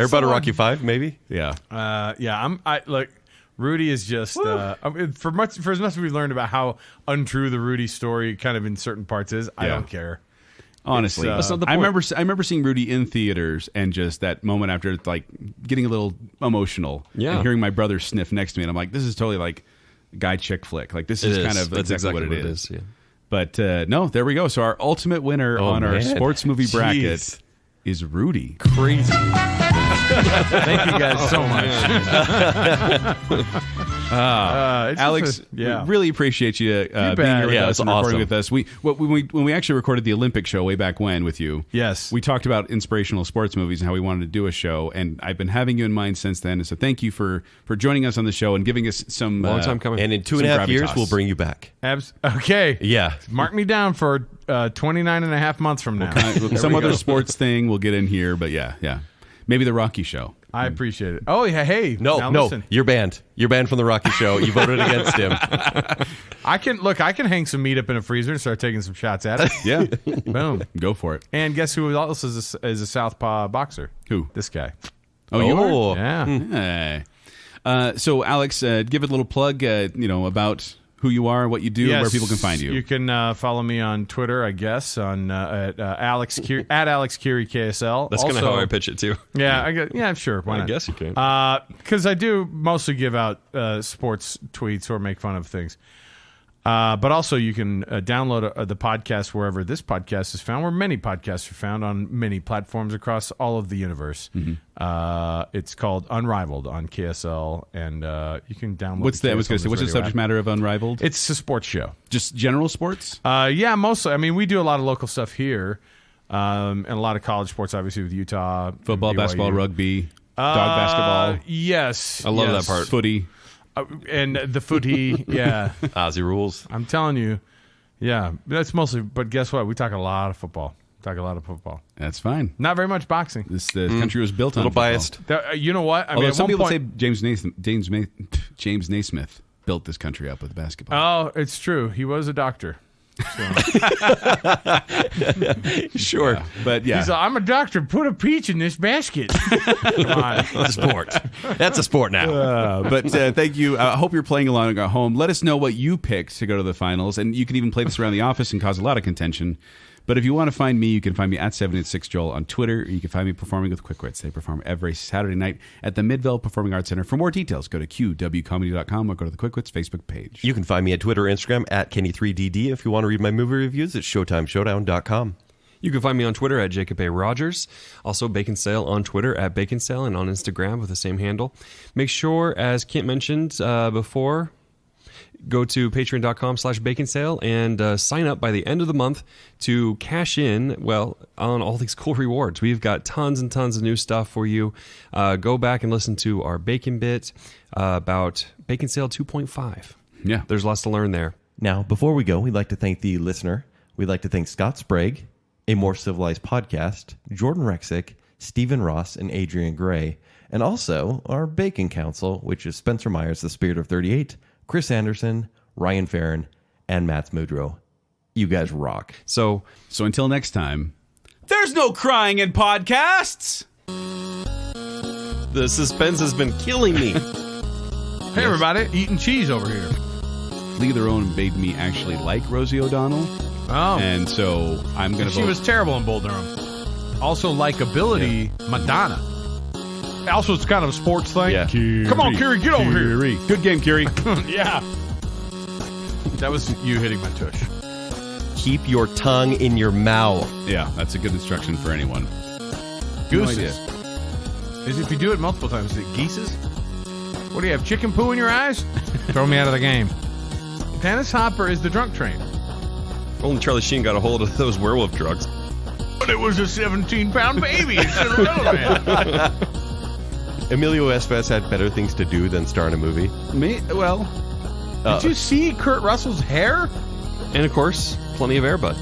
Air Bud the or one- Rocky 5, maybe? Yeah. Yeah, look, Rudy is just for as much as we've learned about how untrue the Rudy story kind of in certain parts is. I don't care. Honestly, That's not the I point. remember seeing Rudy in theaters and just that moment after, like, getting a little emotional and hearing my brother sniff next to me, and I'm like, this is totally like guy chick flick. Like, this is kind of That's exactly what it is. Yeah. But no, there we go. So our ultimate winner on our sports movie bracket is Rudy. Crazy. Thank you guys so much. Alex, we really appreciate you being here with us and recording with us. When we actually recorded the Olympic show way back when with you, yes, we talked about inspirational sports movies and how we wanted to do a show, and I've been having you in mind since then. And so thank you for joining us on the show and giving us some long time coming. And in 2.5 years, we'll bring you back. Okay. Yeah. Mark me down for 29 and a half months from now. Some other sports thing we'll get in here, but yeah. Maybe the Rocky show. I appreciate it. Oh, yeah, hey. No, listen. you're banned. You're banned from the Rocky Show. You voted against him. I can hang some meat up in a freezer and start taking some shots at it. Yeah. Boom. Go for it. And guess who else is a southpaw boxer? Who? This guy. Oh, you are? Yeah. Hey. So, Alex, give it a little plug, about who you are, what you do, and where people can find you. You can follow me on Twitter, I guess, at Alex Kirry KSL. That's kind of how I pitch it too. Yeah, sure. Why not? I guess you can. Because I do mostly give out sports tweets or make fun of things. But also you can download the podcast wherever this podcast is found, where many podcasts are found on many platforms across all of the universe. Mm-hmm. It's called Unrivaled on KSL, and you can download What's the subject matter of Unrivaled? It's a sports show. Just general sports? Yeah, mostly. I mean, we do a lot of local stuff here, and a lot of college sports, obviously, with Utah. Football, basketball, rugby, dog basketball. Yes. I love that part. Footy. And the footy, yeah. Aussie rules. I'm telling you, yeah. That's mostly, but guess what? We talk a lot of football. That's fine. Not very much boxing. This country was built on football. biased. You know what? I mean, some people say James Naismith built this country up with basketball. Oh, it's true. He was a doctor. Sure. Yeah. But yeah. He's like, I'm a doctor. Put a peach in this basket. Come on. It's a sport. That's a sport now. But thank you. I hope you're playing along at home. Let us know what you picked to go to the finals. And you can even play this around the office and cause a lot of contention. But if you want to find me, you can find me at 786Joel on Twitter. Or you can find me performing with Quick Wits. They perform every Saturday night at the Midvale Performing Arts Center. For more details, go to qwcomedy.com or go to the Quick Wits Facebook page. You can find me at Twitter or Instagram at Kenny3DD. If you want to read my movie reviews, it's ShowtimeShowdown.com. You can find me on Twitter at Jacob A. Rogers. Also, Baconsale on Twitter at Baconsale and on Instagram with the same handle. Make sure, as Kent mentioned before, go to patreon.com/baconsale and sign up by the end of the month to cash in, on all these cool rewards. We've got tons and tons of new stuff for you. Go back and listen to our Bacon bit about Baconsale 2.5. Yeah. There's lots to learn there. Now, before we go, we'd like to thank the listener. We'd like to thank Scott Sprague, A More Civilized Podcast, Jordan Rexick, Stephen Ross, and Adrian Gray, and also our Bacon Council, which is Spencer Myers, the Spirit of 38, Chris Anderson, Ryan Farron, and Matt Mudrow. You guys rock. So until next time, there's no crying in podcasts. The suspense has been killing me. Hey, everybody. Eating cheese over here. League of Their Own made me actually like Rosie O'Donnell. Oh. And so I'm going to vote. She was terrible in Bull Durham. Also, likability, Madonna. Also, it's kind of a sports thing. Yeah. Come on, Kirry, get over here. Good game, Kirry. Yeah. That was you hitting my tush. Keep your tongue in your mouth. Yeah, that's a good instruction for anyone. Gooses. Is if you do it multiple times, is it geeses? What do you have, chicken poo in your eyes? Throw me out of the game. Dennis Hopper is the drunk train. Only Charlie Sheen got a hold of those werewolf drugs. But it was a 17-pound baby in Cinderella Man. Emilio Estevez had better things to do than star in a movie. Did you see Kurt Russell's hair? And, of course, plenty of Air Bud.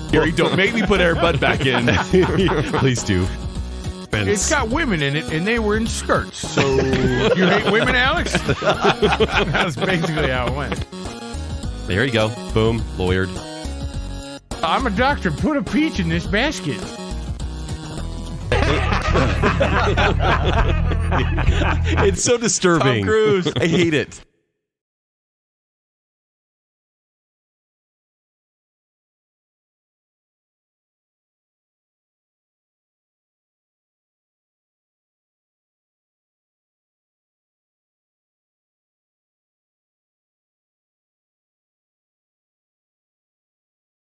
Kirry, don't make me put Air Bud back in. Please do. It's got women in it, and they were in skirts. So, you hate women, Alex? That's basically how it went. There you go. Boom. Lawyered. I'm a doctor. Put a peach in this basket. It's so disturbing. Tom Cruise. I hate it.